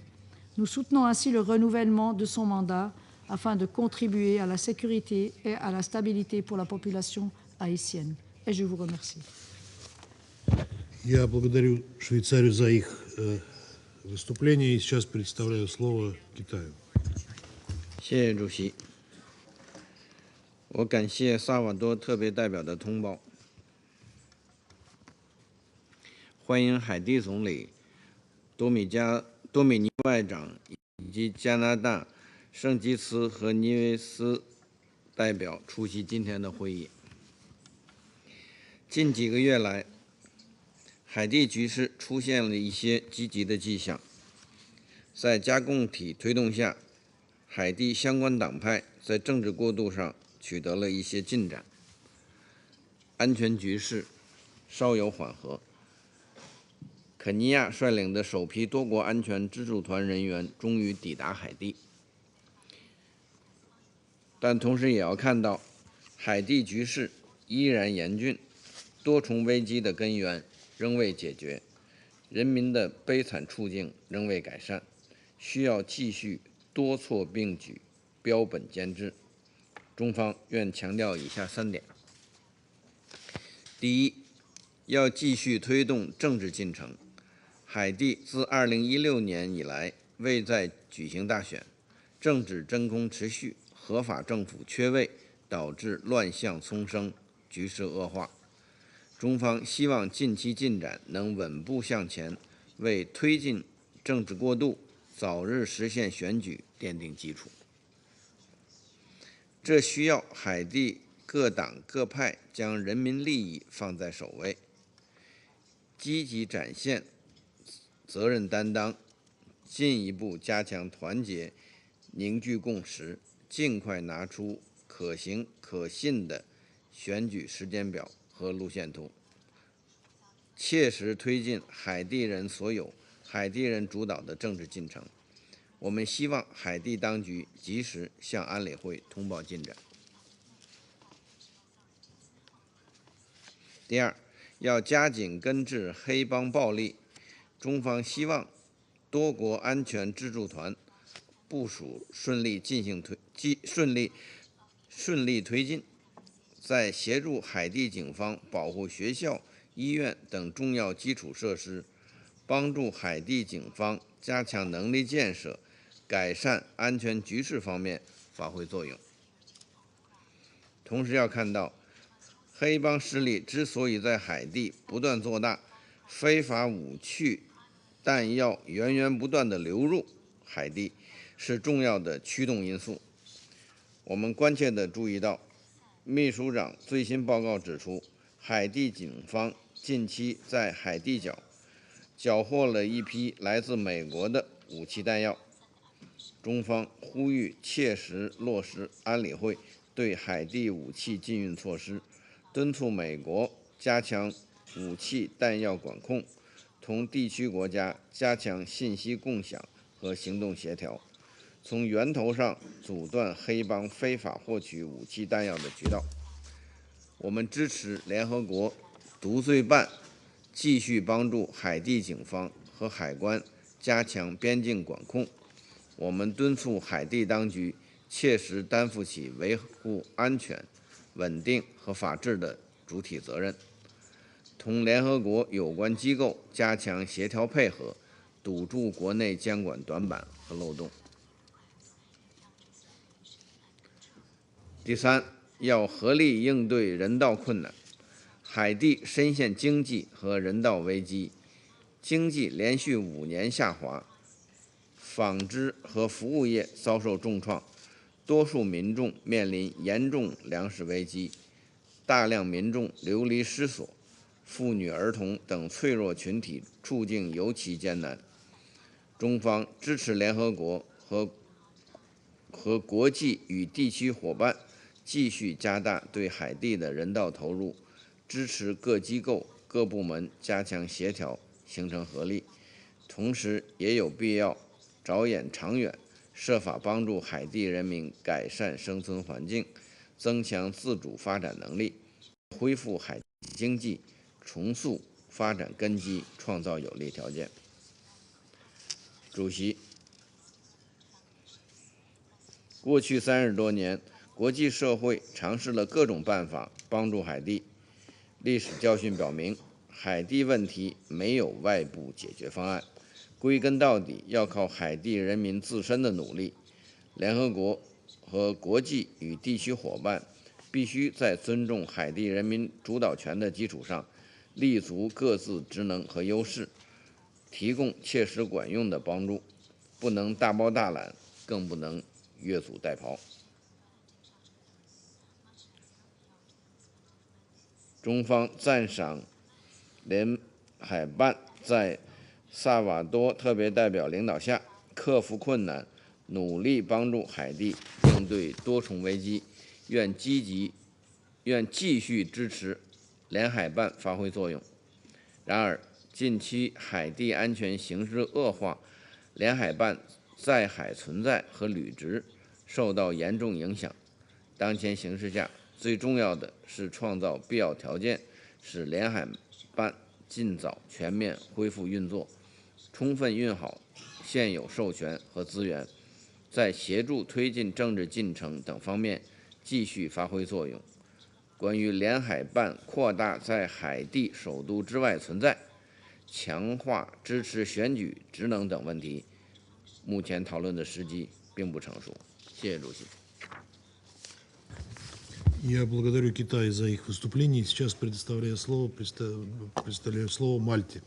Nous soutenons ainsi le renouvellement de son mandat afin de contribuer à la sécurité et à la stabilité pour la population haïtienne. Et je vous remercie. Я благодарю Швейцарию за их выступление и сейчас предоставляю слово Китаю. 谢谢主席。我感谢萨瓦多特别代表的通报，欢迎海地总理、多米尼外长以及加拿大圣基茨和尼维斯代表出席今天的会议。近几个月来，海地局势出现了一些积极的迹象。在加共体推动下，海地相关党派在政治过渡上取得了一些进展，安全局势稍有缓和。肯尼亚率领的首批多国安全支柱团人员终于抵达海地，但同时也要看到，海地局势依然严峻，多重危机的根源仍未解决，人民的悲惨处境仍未改善，需要继续多措并举，标本兼治。中方愿强调以下3点：第一，要继续推动政治进程。海地自2016年以来未再举行大选，政治真空持续，合法政府缺位，导致乱象丛生，局势恶化。中方希望近期进展能稳步向前，为推进政治过渡、早日实现选举奠定基础。这需要海地各党各派将人民利益放在首位，积极展现责任担当，进一步加强团结，凝聚共识，尽快拿出可行可信的选举时间表和路线图，切实推进海地人所有、海地人主导的政治进程。我们希望海地当局及时向安理会通报进展。第二，要加紧根治黑帮暴力。中方希望多国安全支柱团部署顺利推进，在协助海地警方保护学校、医院等重要基础设施，帮助海地警方加强能力建设、改善安全局势方面发挥作用。同时要看到，黑帮势力之所以在海地不断做大，非法武器、弹药源源不断地流入海地，是重要的驱动因素。我们关切地注意到，秘书长最新报告指出，海地警方近期在海地角缴获了一批来自美国的武器弹药。中方呼吁切实落实安理会对海地武器禁运措施，敦促美国加强武器弹药管控，同地区国家加强信息共享和行动协调，从源头上阻断黑帮非法获取武器弹药的渠道。我们支持联合国毒罪办继续帮助海地警方和海关加强边境管控。我们敦促海地当局切实担负起维护安全、稳定和法治的主体责任，同联合国有关机构加强协调配合，堵住国内监管短板和漏洞。第三，要合力应对人道困难。海地深陷经济和人道危机，经济连续5年下滑，纺织和服务业遭受重创，多数民众面临严重粮食危机，大量民众流离失所，妇女、儿童等脆弱群体处境尤其艰难。中方支持联合国和国际与地区伙伴继续加大对海地的人道投入，支持各机构、各部门加强协调，形成合力。同时，也有必要着眼长远，设法帮助海地人民改善生存环境，增强自主发展能力，恢复海地经济，重塑发展根基，创造有利条件。主席，过去30多年，国际社会尝试了各种办法帮助海地。历史教训表明，海地问题没有外部解决方案，归根到底要靠海地人民自身的努力。联合国和国际与地区伙伴必须在尊重海地人民主导权的基础上，立足各自职能和优势，提供切实管用的帮助，不能大包大揽，更不能越俎代庖。中方赞赏联海办在萨瓦多特别代表领导下克服困难，努力帮助海地应对多重危机，愿继续支持联海办发挥作用。然而，近期海地安全形势恶化，联海办在海存在和履职受到严重影响。当前形势下，最重要的是创造必要条件，使联海办尽早全面恢复运作，充分运好现有授权和资源，在协助推进政治进程等方面继续发挥作用。关于联海办扩大在海地首都之外存在、强化支持选举职能等问题，目前讨论的时机并不成熟。谢谢主席。Я благодарю Китай за их выступление. Сейчас предоставляю слово Мальте.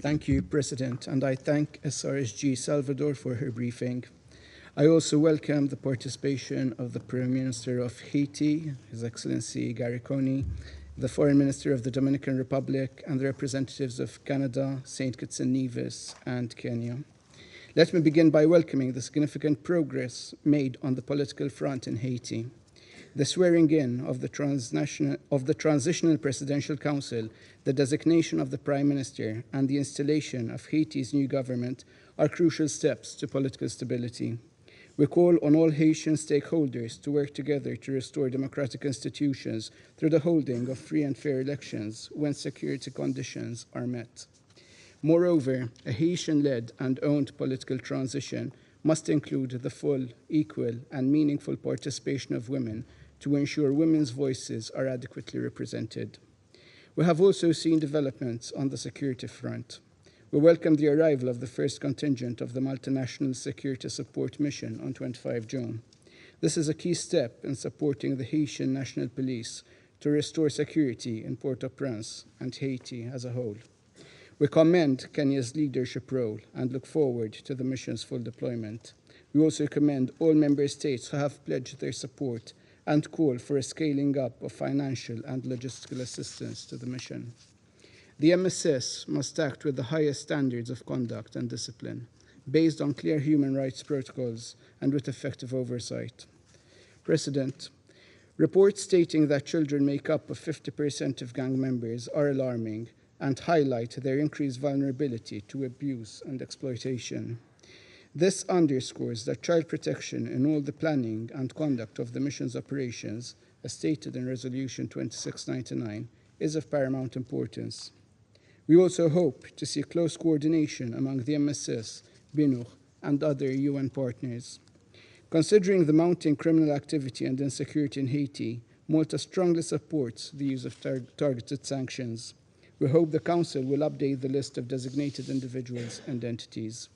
Thank you, President, and I thank SRSG Salvador for her briefing. I also welcome the participation of the Prime Minister of Haiti, His Excellency Garry, the Foreign Minister of the Dominican Republic, and the representatives of Canada, St. Kitts and Nevis, and Kenya. Let me begin by welcoming the significant progress made on the political front in Haiti. the swearing in of the Transitional Presidential Council, the designation of the Prime Minister, and the installation of Haiti's new government are crucial steps to political stability. We call on all Haitian stakeholders to work together to restore democratic institutions through the holding of free and fair elections when security conditions are met. Moreover, a Haitian-led and owned political transition must include the full, equal, and meaningful participation of women to ensure women's voices are adequately represented. We have also seen developments on the security front. We welcome the arrival of the first contingent of the Multinational Security Support Mission on 25 June. This is a key step in supporting the Haitian National Police to restore security in Port-au-Prince and Haiti as a whole. We commend Kenya's leadership role and look forward to the mission's full deployment. We also commend all member states who have pledged their support and call for a scaling up of financial and logistical assistance to the mission. The MSS must act with the highest standards of conduct and discipline, based on clear human rights protocols and with effective oversight. President, reports stating that children make up 50% of gang members are alarming and highlight their increased vulnerability to abuse and exploitation. This underscores that child protection in all the planning and conduct of the mission's operations, as stated in Resolution 2699, is of paramount importance. We also hope to see close coordination among the MSS, BNUR, and other UN partners. Considering the mounting criminal activity and insecurity in Haiti, Malta strongly supports the use of targeted sanctions. We hope the Council will update the list of designated individuals and entities.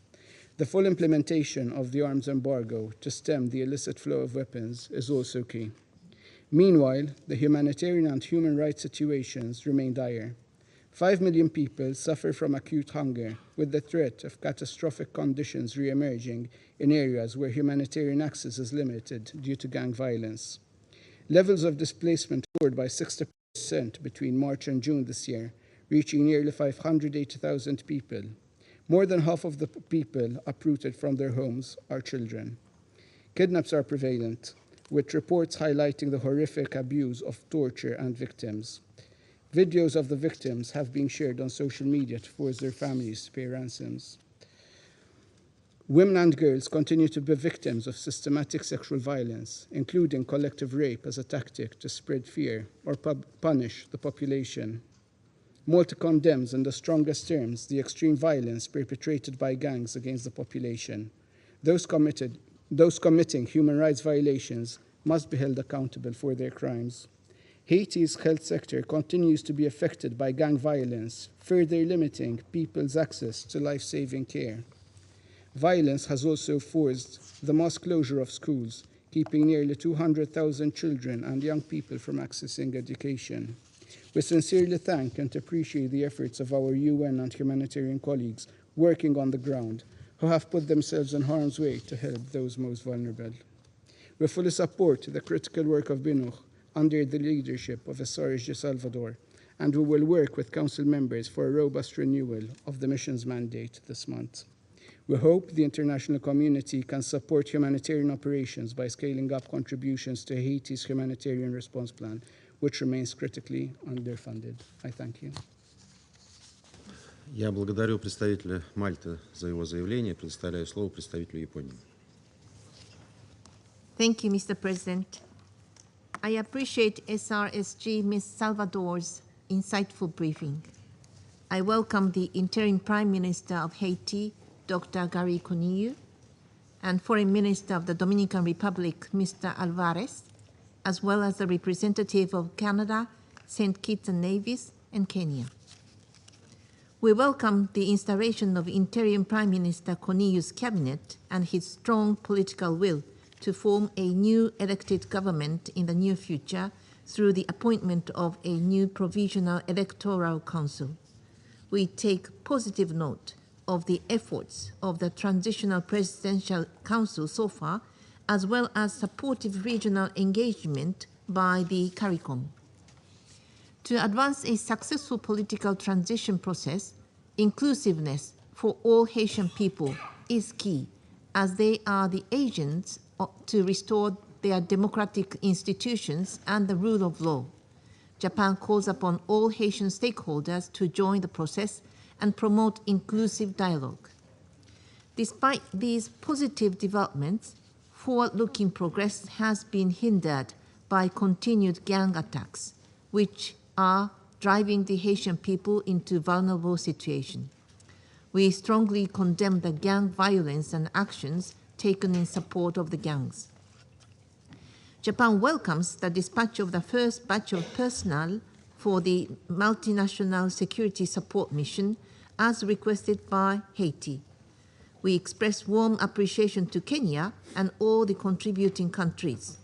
The full implementation of the arms embargo to stem the illicit flow of weapons is also key. Meanwhile, the humanitarian and human rights situations remain dire. 5 million people suffer from acute hunger, with the threat of catastrophic conditions re-emerging in areas where humanitarian access is limited due to gang violence. Levels of displacement soared by 60% between March and June this year, reaching nearly 580,000 people. More than half of the people uprooted from their homes are children. Kidnaps are prevalent, with reports highlighting the horrific abuse of torture and victims. Videos of the victims have been shared on social media to force their families to pay ransoms. Women and girls continue to be victims of systematic sexual violence, including collective rape as a tactic to spread fear or punish the population. Malta condemns in the strongest terms the extreme violence perpetrated by gangs against the population. Those committing human rights violations must be held accountable for their crimes. Haiti's health sector continues to be affected by gang violence, further limiting people's access to life-saving care. Violence has also forced the mass closure of schools, keeping nearly 200,000 children and young people from accessing education. We sincerely thank and appreciate the efforts of our UN and humanitarian colleagues working on the ground, who have put themselves in harm's way to help those most vulnerable. We fully support the critical work of BNUR under the leadership of SRSG Salvador, and we will work with Council members for a robust renewal of the mission's mandate this month. We hope the international community can support humanitarian operations by scaling up contributions to Haiti's humanitarian response plan, which remains critically underfunded. I thank you. Я благодарю представителя Мальты за его заявление. Предоставляю слово представителю Японии. Thank you, Mr. President. I appreciate SRSG Ms. Salvador's insightful briefing. I welcome the Interim Prime Minister of Haiti, Dr. Garry Conille, and Foreign Minister of the Dominican Republic, Mr. Alvarez, as well as the representative of Canada, St. Kitts and Nevis, and Kenya. We welcome the installation of Interim Prime Minister Conille's cabinet and his strong political will to form a new elected government in the near future through the appointment of a new provisional electoral council. We take positive note of the efforts of the Transitional Presidential Council so far, as well as supportive regional engagement by the CARICOM. To advance a successful political transition process, inclusiveness for all Haitian people is key, as they are the agents to restore their democratic institutions and the rule of law. Japan calls upon all Haitian stakeholders to join the process and promote inclusive dialogue. Despite these positive developments, forward-looking progress has been hindered by continued gang attacks, which are driving the Haitian people into vulnerable situation. We strongly condemn the gang violence and actions taken in support of the gangs. Japan welcomes the dispatch of the first batch of personnel for the multinational security support mission as requested by Haiti. We express warm appreciation to Kenya and all the contributing countries.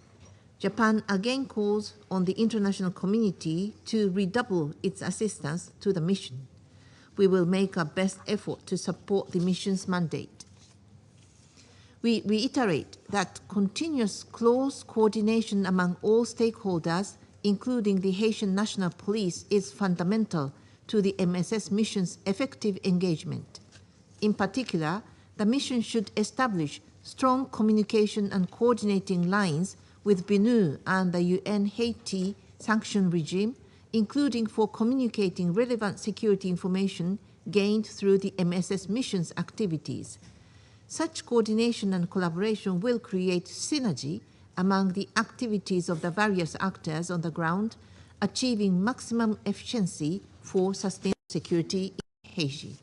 Japan again calls on the international community to redouble its assistance to the mission. We will make our best effort to support the mission's mandate. We reiterate that continuous close coordination among all stakeholders, including the Haitian National Police, is fundamental to the MSS mission's effective engagement. In particular, the mission should establish strong communication and coordinating lines with BNU and the UN Haiti sanction regime, including for communicating relevant security information gained through the MSS mission's activities. Such coordination and collaboration will create synergy among the activities of the various actors on the ground, achieving maximum efficiency for sustained security in Haiti.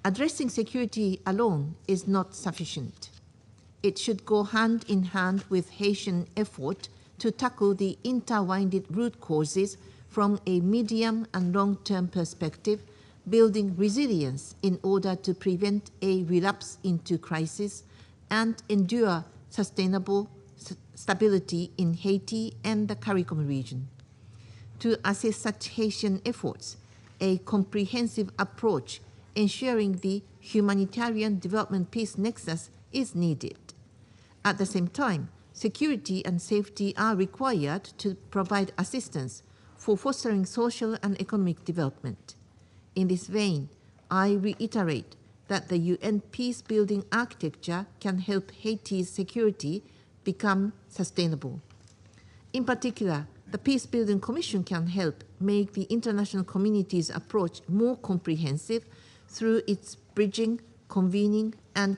Addressing security alone is not sufficient. It should go hand in hand with Haitian effort to tackle the intertwined root causes from a medium and long-term perspective, building resilience in order to prevent a relapse into crisis and endure sustainable stability in Haiti and the CARICOM region. To assist such Haitian efforts, a comprehensive approach ensuring the humanitarian development peace nexus is needed. At the same time, security and safety are required to provide assistance for fostering social and economic development. In this vein, I reiterate that the UN peace-building architecture can help Haiti's security become sustainable. In particular, the Peace-Building Commission can help make the international community's approach more comprehensive through its bridging, convening, and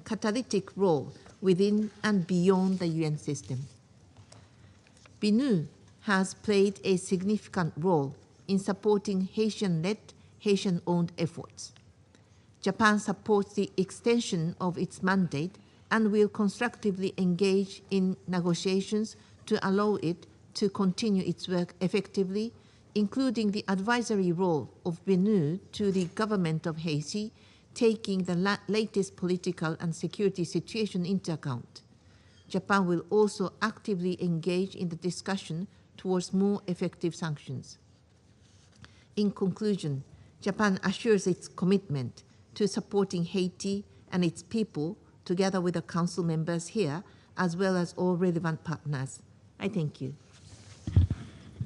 catalytic role within and beyond the UN system. BNU has played a significant role in supporting Haitian-led, Haitian-owned efforts. Japan supports the extension of its mandate and will constructively engage in negotiations to allow it to continue its work effectively, including the advisory role of BNU to the government of Haiti, taking the latest political and security situation into account. Japan will also actively engage in the discussion towards more effective sanctions. In conclusion, Japan assures its commitment to supporting Haiti and its people together with the Council members here, as well as all relevant partners. I thank you.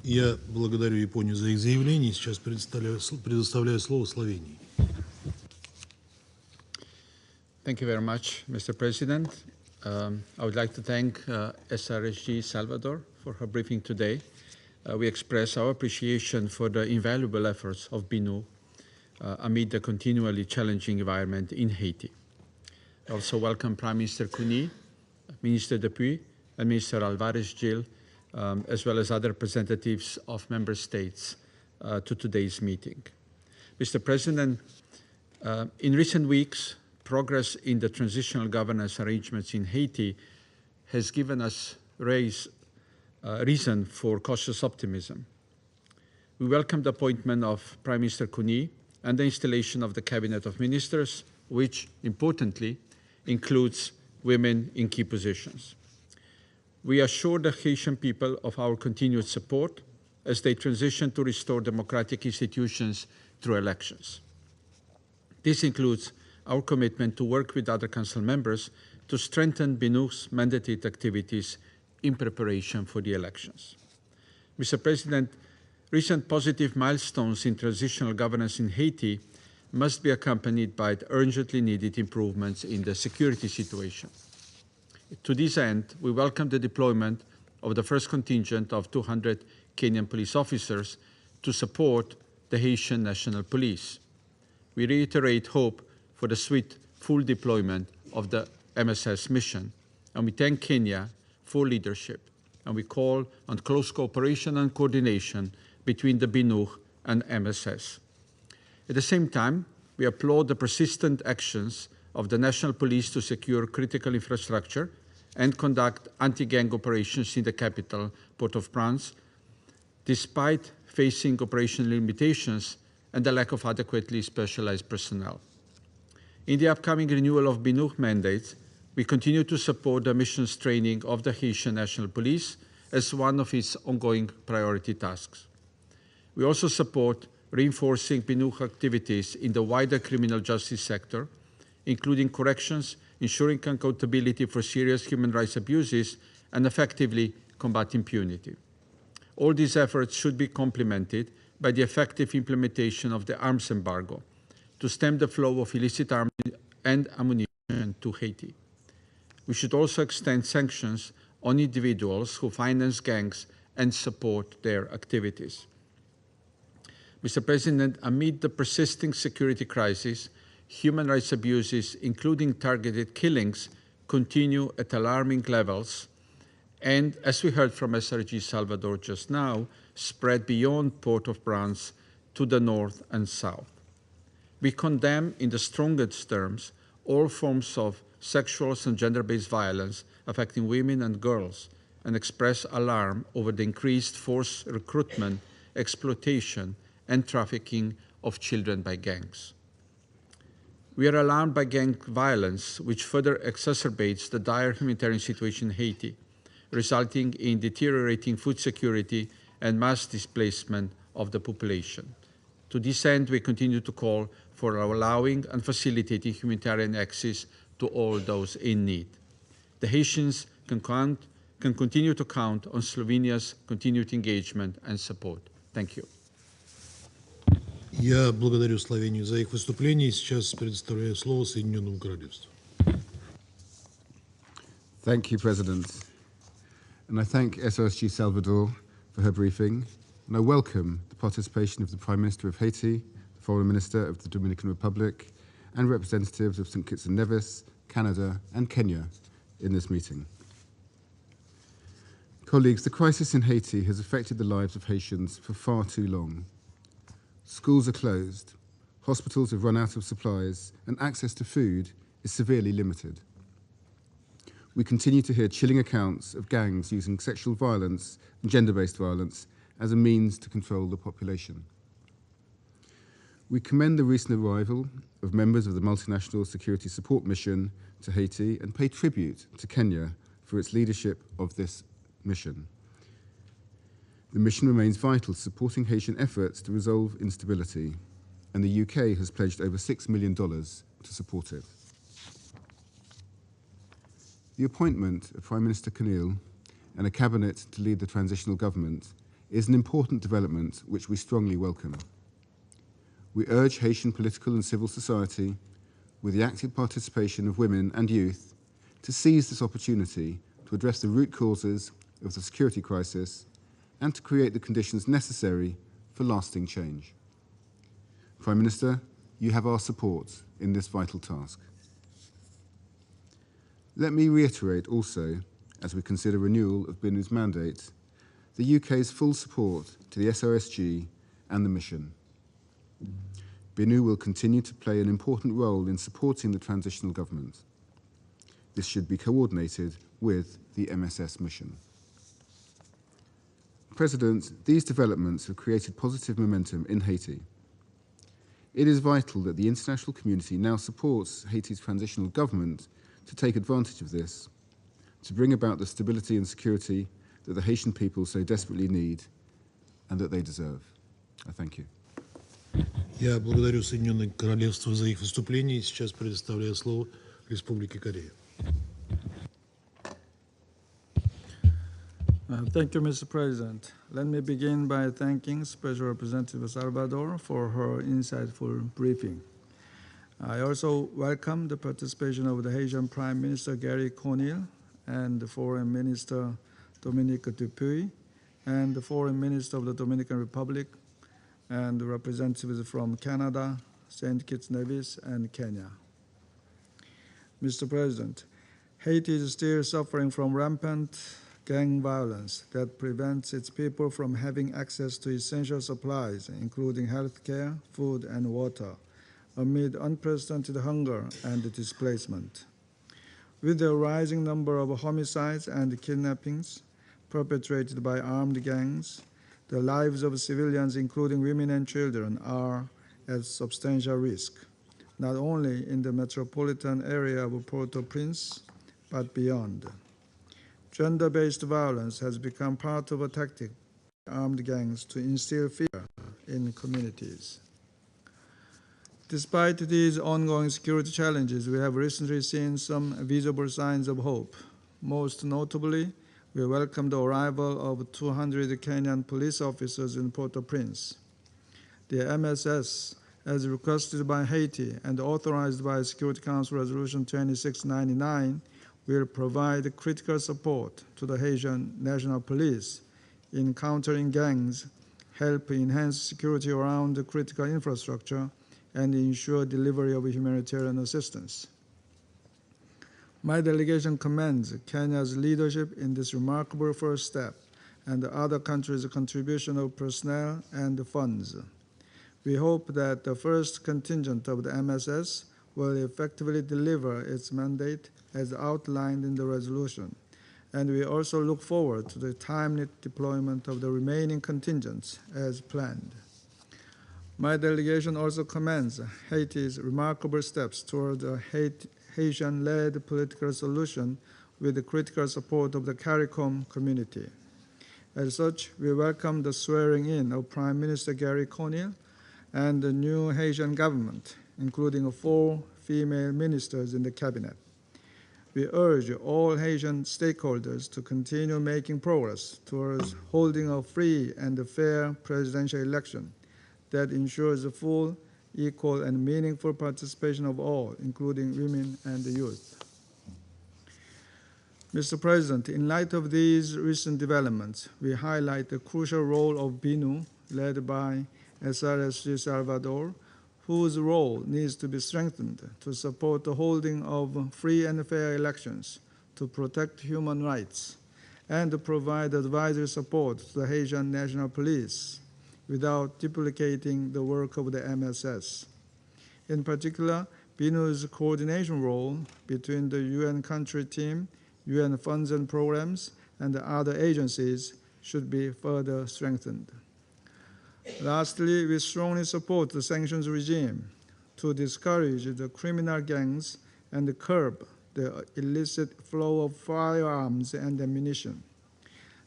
Я благодарю Японию за их заявление. Сейчас предоставляю слово Словении. Thank you very much, Mr. President. I would like to thank SRSG Salvador for her briefing today. We express our appreciation for the invaluable efforts of BNU amid the continually challenging environment in Haiti. I also welcome Prime Minister Conille, Minister Dupuy, and Minister Alvarez-Gil, as well as other representatives of member states to today's meeting. Mr. President, in recent weeks, progress in the transitional governance arrangements in Haiti has given us reason for cautious optimism. We welcome the appointment of Prime Minister Conille and the installation of the Cabinet of Ministers, which, importantly, includes women in key positions. We assure the Haitian people of our continued support as they transition to restore democratic institutions through elections. This includes our commitment to work with other Council members to strengthen BNU's mandated activities in preparation for the elections. Mr. President, recent positive milestones in transitional governance in Haiti must be accompanied by the urgently needed improvements in the security situation. To this end, we welcome the deployment of the first contingent of 200 Kenyan police officers to support the Haitian National Police. We reiterate hope for the swift full deployment of the MSS mission, and we thank Kenya for leadership, and we call on close cooperation and coordination between the BNUH and MSS. At the same time, we applaud the persistent actions of the National Police to secure critical infrastructure and conduct anti-gang operations in the capital, Port-au-Prince, despite facing operational limitations and the lack of adequately specialized personnel. In the upcoming renewal of BNUH mandates, we continue to support the mission's training of the Haitian National Police as one of its ongoing priority tasks. We also support reinforcing BNUH activities in the wider criminal justice sector, including corrections, ensuring accountability for serious human rights abuses, and effectively combat impunity. All these efforts should be complemented by the effective implementation of the arms embargo to stem the flow of illicit arms and ammunition to Haiti. We should also extend sanctions on individuals who finance gangs and support their activities. Mr. President, amid the persisting security crisis, human rights abuses, including targeted killings, continue at alarming levels and, as we heard from SRG Salvador just now, spread beyond Port-au-Prince to the north and south. We condemn in the strongest terms all forms of sexual and gender-based violence affecting women and girls and express alarm over the increased forced recruitment, exploitation, and trafficking of children by gangs. We are alarmed by gang violence, which further exacerbates the dire humanitarian situation in Haiti, resulting in deteriorating food security and mass displacement of the population. To this end, we continue to call for allowing and facilitating humanitarian access to all those in need. The Haitians can continue to count on Slovenia's continued engagement and support. Thank you. Я благодарю Словению за их выступление. Сейчас предоставляю слово Соединенному Королевству. Thank you, President. And I thank SRSG Salvador for her briefing. And I welcome the participation of the Prime Minister of Haiti, the Foreign Minister of the Dominican Republic, and representatives of St. Kitts and Nevis, Canada, and Kenya in this meeting. Colleagues, the crisis in Haiti has affected the lives of Haitians for far too long. Schools are closed, hospitals have run out of supplies, and access to food is severely limited. We continue to hear chilling accounts of gangs using sexual violence and gender-based violence as a means to control the population. We commend the recent arrival of members of the Multinational Security Support Mission to Haiti and pay tribute to Kenya for its leadership of this mission. The mission remains vital, supporting Haitian efforts to resolve instability, and the UK has pledged over $6 million to support it. The appointment of Prime Minister Conille and a cabinet to lead the transitional government is an important development which we strongly welcome. We urge Haitian political and civil society, with the active participation of women and youth, to seize this opportunity to address the root causes of the security crisis and to create the conditions necessary for lasting change. Prime Minister, you have our support in this vital task. Let me reiterate also, as we consider renewal of BNU's mandate, the UK's full support to the SRSG and the mission. BNU will continue to play an important role in supporting the transitional government. This should be coordinated with the MSS mission. President, these developments have created positive momentum in Haiti. It is vital that the international community now supports Haiti's transitional government to take advantage of this, to bring about the stability and security that the Haitian people so desperately need and that they deserve. I thank you. Я благодарю Соединенное Королевство за их выступление и сейчас предоставляю слово Республике Корея. Thank you, Mr. President. Let me begin by thanking Special Representative Salvador for her insightful briefing. I also welcome the participation of the Haitian Prime Minister Garry Conille and Foreign Minister Dominique Dupuy, and the Foreign Minister of the Dominican Republic, and representatives from Canada, St. Kitts Nevis, and Kenya. Mr. President, Haiti is still suffering from rampant gang violence that prevents its people from having access to essential supplies, including health care, food, and water, amid unprecedented hunger and displacement. With the rising number of homicides and kidnappings perpetrated by armed gangs, the lives of civilians, including women and children, are at substantial risk, not only in the metropolitan area of Port-au-Prince, but beyond. Gender-based violence has become part of a tactic by armed gangs to instill fear in communities. Despite these ongoing security challenges, we have recently seen some visible signs of hope. Most notably, we welcome the arrival of 200 Kenyan police officers in Port-au-Prince. The MSS, as requested by Haiti and authorized by Security Council Resolution 2699, will provide critical support to the Haitian National Police in countering gangs, help enhance security around the critical infrastructure, and ensure delivery of humanitarian assistance. My delegation commends Kenya's leadership in this remarkable first step and the other countries' contribution of personnel and funds. We hope that the first contingent of the MSS will effectively deliver its mandate as outlined in the resolution, and we also look forward to the timely deployment of the remaining contingents as planned. My delegation also commends Haiti's remarkable steps toward a Haitian-led political solution with the critical support of the CARICOM community. As such, we welcome the swearing-in of Prime Minister Garry Conille and the new Haitian government, including 4 female ministers in the cabinet. We urge all Haitian stakeholders to continue making progress towards holding a free and fair presidential election that ensures the full, equal, and meaningful participation of all, including women and the youth. Mr. President, in light of these recent developments, we highlight the crucial role of BINU, led by SRSG Salvador, whose role needs to be strengthened to support the holding of free and fair elections, to protect human rights, and to provide advisory support to the Haitian National Police without duplicating the work of the MSS. In particular, BINU's coordination role between the UN country team, UN funds and programs, and the other agencies should be further strengthened. Lastly, we strongly support the sanctions regime to discourage the criminal gangs and curb the illicit flow of firearms and ammunition.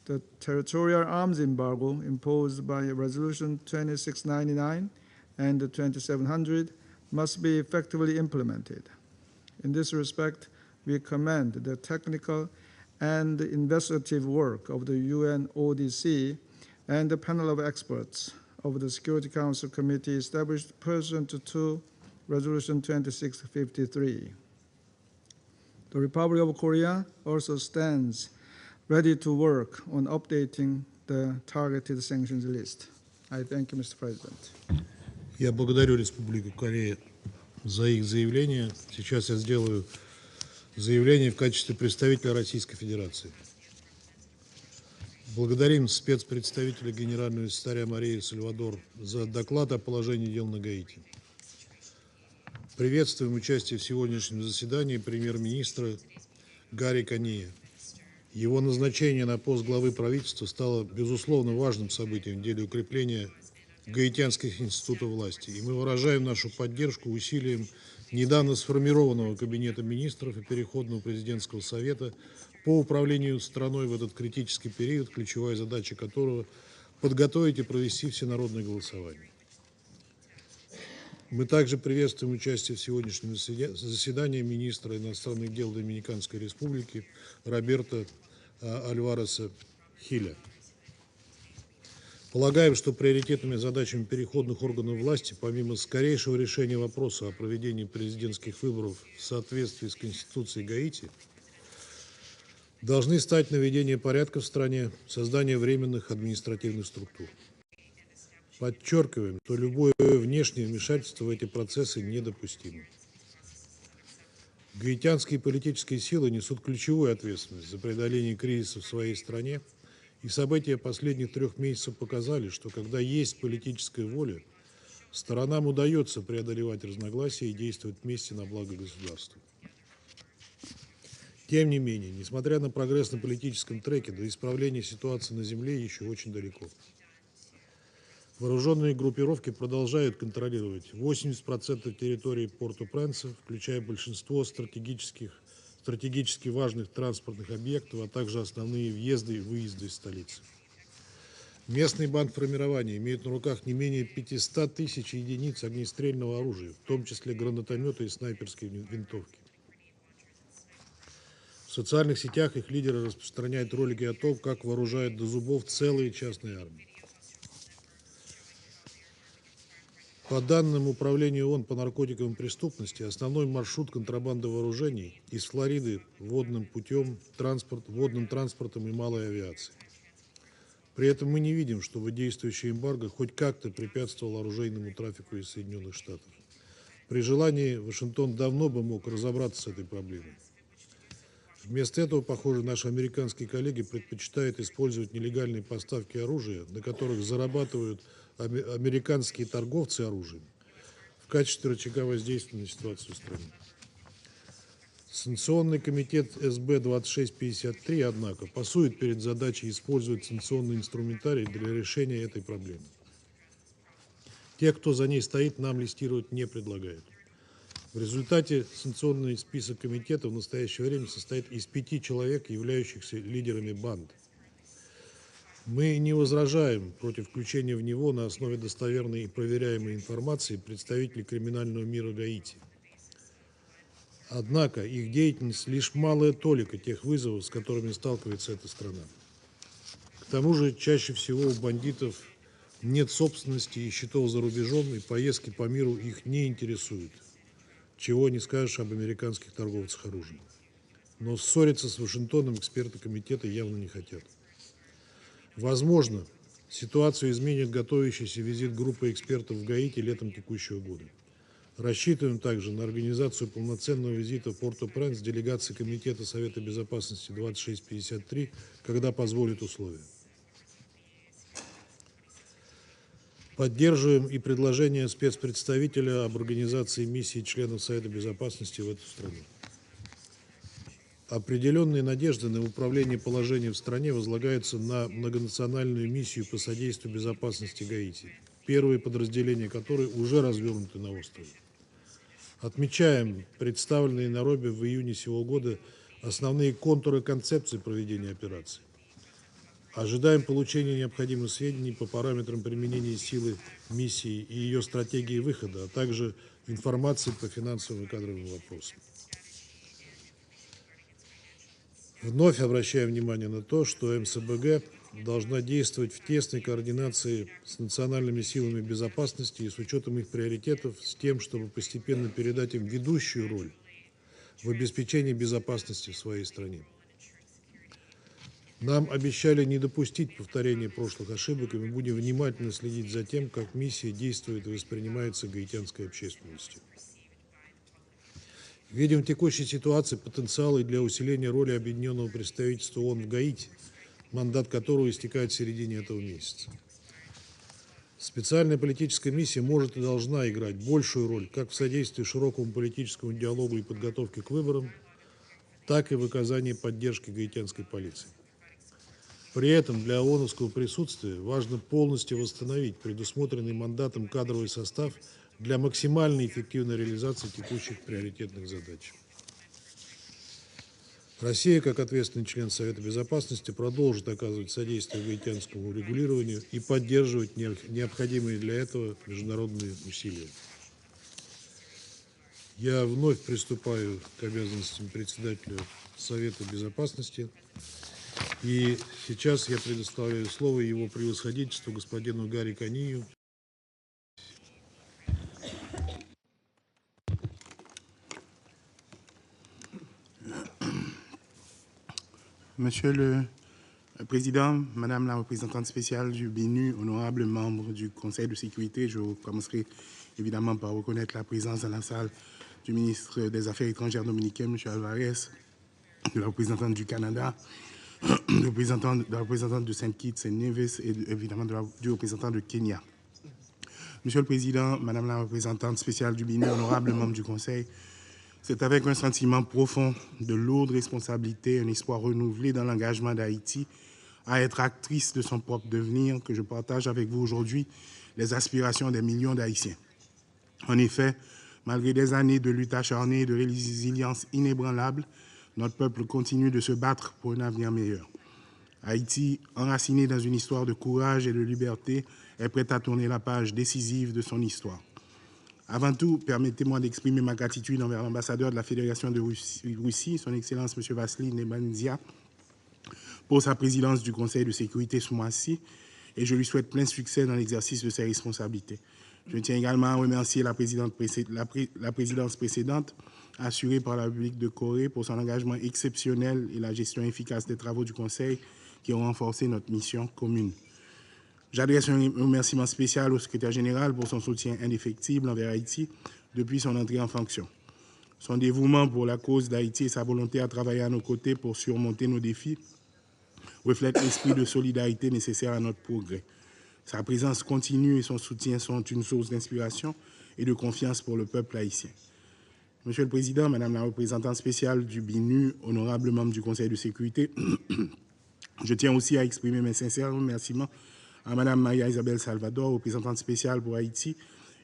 The territorial arms embargo imposed by Resolution 2699 and 2700 must be effectively implemented. In this respect, we commend the technical and investigative work of the UN ODC and the panel of experts of the Security Council Committee established pursuant to Resolution 2653. The Republic of Korea also stands ready to work on updating the targeted sanctions list. I thank you, Mr. President. Я благодарю Республику Корея за их заявление. Сейчас я сделаю заявление в качестве представителя Российской Федерации. Благодарим спецпредставителя Генерального секретаря Марии Сальвадор за доклад о положении дел на Гаити. Приветствуем участие в сегодняшнем заседании премьер-министра Гарри Конille. Его назначение на пост главы правительства стало, безусловно, важным событием в деле укрепления гаитянских институтов власти. И мы выражаем нашу поддержку усилиям недавно сформированного Кабинета министров и Переходного президентского совета по управлению страной в этот критический период, ключевая задача которого – подготовить и провести всенародное голосование. Мы также приветствуем участие в сегодняшнем заседании министра иностранных дел Доминиканской республики Роберто Альвареса Хиля. Полагаем, что приоритетными задачами переходных органов власти, помимо скорейшего решения вопроса о проведении президентских выборов в соответствии с Конституцией Гаити, должны стать наведение порядка в стране, создание временных административных структур. Подчеркиваем, что любое внешнее вмешательство в эти процессы недопустимо. Гаитянские политические силы несут ключевую ответственность за преодоление кризиса в своей стране, и события последних 3 месяцев показали, что когда есть политическая воля, сторонам удается преодолевать разногласия и действовать вместе на благо государства. Тем не менее, несмотря на прогресс на политическом треке, до исправления ситуации на земле еще очень далеко. Вооруженные группировки продолжают контролировать 80% территории Порто-Пренса, включая большинство стратегически важных транспортных объектов, а также основные въезды и выезды из столицы. Местные бандформирования имеют на руках не менее 500 тысяч единиц огнестрельного оружия, в том числе гранатометы и снайперские винтовки. В социальных сетях их лидеры распространяют ролики о том, как вооружают до зубов целые частные армии. По данным Управления ООН по наркотиковой преступности, основной маршрут контрабанды вооружений из Флориды водным путем, водным транспортом и малой авиацией. При этом мы не видим, чтобы действующее эмбарго хоть как-то препятствовало оружейному трафику из Соединенных Штатов. При желании Вашингтон давно бы мог разобраться с этой проблемой. Вместо этого, похоже, наши американские коллеги предпочитают использовать нелегальные поставки оружия, на которых зарабатывают американские торговцы оружием, в качестве рычага воздействия на ситуацию в стране. Санкционный комитет СБ-2653, однако, пасует перед задачей использовать санкционный инструментарий для решения этой проблемы. Те, кто за ней стоит, нам листировать не предлагают. В результате санкционный список комитета в настоящее время состоит из 5 человек, являющихся лидерами банд. Мы не возражаем против включения в него на основе достоверной и проверяемой информации представителей криминального мира Гаити. Однако их деятельность лишь малая толика тех вызовов, с которыми сталкивается эта страна. К тому же чаще всего у бандитов нет собственности и счетов за рубежом, и поездки по миру их не интересуют. Чего не скажешь об американских торговцах оружием. Но ссориться с Вашингтоном эксперты комитета явно не хотят. Возможно, ситуацию изменит готовящийся визит группы экспертов в Гаити летом текущего года. Рассчитываем также на организацию полноценного визита в Порто-Пренс делегации Комитета Совета Безопасности 2653, когда позволят условия. Поддерживаем и предложение спецпредставителя об организации миссии членов Совета Безопасности в эту страну. Определенные надежды на управление положением в стране возлагаются на многонациональную миссию по содействию безопасности Гаити, первые подразделения которой уже развернуты на острове. Отмечаем представленные на Найроби в июне сего года основные контуры концепции проведения операции. Ожидаем получения необходимых сведений по параметрам применения силы миссии и ее стратегии выхода, а также информации по финансовым и кадровым вопросам. Вновь обращаем внимание на то, что МСБГ должна действовать в тесной координации с национальными силами безопасности и с учетом их приоритетов, с тем, чтобы постепенно передать им ведущую роль в обеспечении безопасности в своей стране. Нам обещали не допустить повторения прошлых ошибок, и мы будем внимательно следить за тем, как миссия действует и воспринимается гаитянской общественностью. Видим в текущей ситуации потенциалы для усиления роли Объединенного представительства ООН в Гаити, мандат которого истекает в середине этого месяца. Специальная политическая миссия может и должна играть большую роль как в содействии широкому политическому диалогу и подготовке к выборам, так и в оказании поддержки гаитянской полиции. При этом для ООНовского присутствия важно полностью восстановить предусмотренный мандатом кадровый состав для максимально эффективной реализации текущих приоритетных задач. Россия, как ответственный член Совета Безопасности, продолжит оказывать содействие гаитянскому регулированию и поддерживать необходимые для этого международные усилия. Я вновь приступаю к обязанностям председателя Совета Безопасности. И сейчас я предоставляю слово его превосходительству господину Гарри Конille. Monsieur le Président, Madame la représentante spéciale du BNU, honorables membres du Conseil de sécurité, je commencerai évidemment par reconnaître la présence dans la salle du ministre des Affaires étrangères dominicain, M. Alvarez, de la représentante du Canada, de la représentante de Saint-Kitts et Nevis et évidemment du représentant de Kenya. Monsieur le Président, Madame la représentante spéciale du BNU, honorables membres du Conseil, c'est avec un sentiment profond de lourde responsabilité, un espoir renouvelé dans l'engagement d'Haïti à être actrice de son propre devenir que je partage avec vous aujourd'hui les aspirations des millions d'Haïtiens. En effet, malgré des années de lutte acharnée et de résilience inébranlable, notre peuple continue de se battre pour un avenir meilleur. Haïti, enraciné dans une histoire de courage et de liberté, est prête à tourner la page décisive de son histoire. Avant tout, permettez-moi d'exprimer ma gratitude envers l'ambassadeur de la Fédération de Russie, son Excellence M. Vassili Nebensia, pour sa présidence du Conseil de sécurité ce mois-ci, et je lui souhaite plein succès dans l'exercice de ses responsabilités. Je tiens également à remercier la présidence précédente, assurée par la République de Corée, pour son engagement exceptionnel et la gestion efficace des travaux du Conseil qui ont renforcé notre mission commune. J'adresse un remerciement spécial au secrétaire général pour son soutien indéfectible envers Haïti depuis son entrée en fonction. Son dévouement pour la cause d'Haïti et sa volonté à travailler à nos côtés pour surmonter nos défis reflètent l'esprit de solidarité nécessaire à notre progrès. Sa présence continue et son soutien sont une source d'inspiration et de confiance pour le peuple haïtien. Monsieur le Président, Madame la représentante spéciale du BNU, honorable membre du Conseil de sécurité, je tiens aussi à exprimer mes sincères remerciements à Mme Maria Isabelle Salvador, représentante spéciale pour Haïti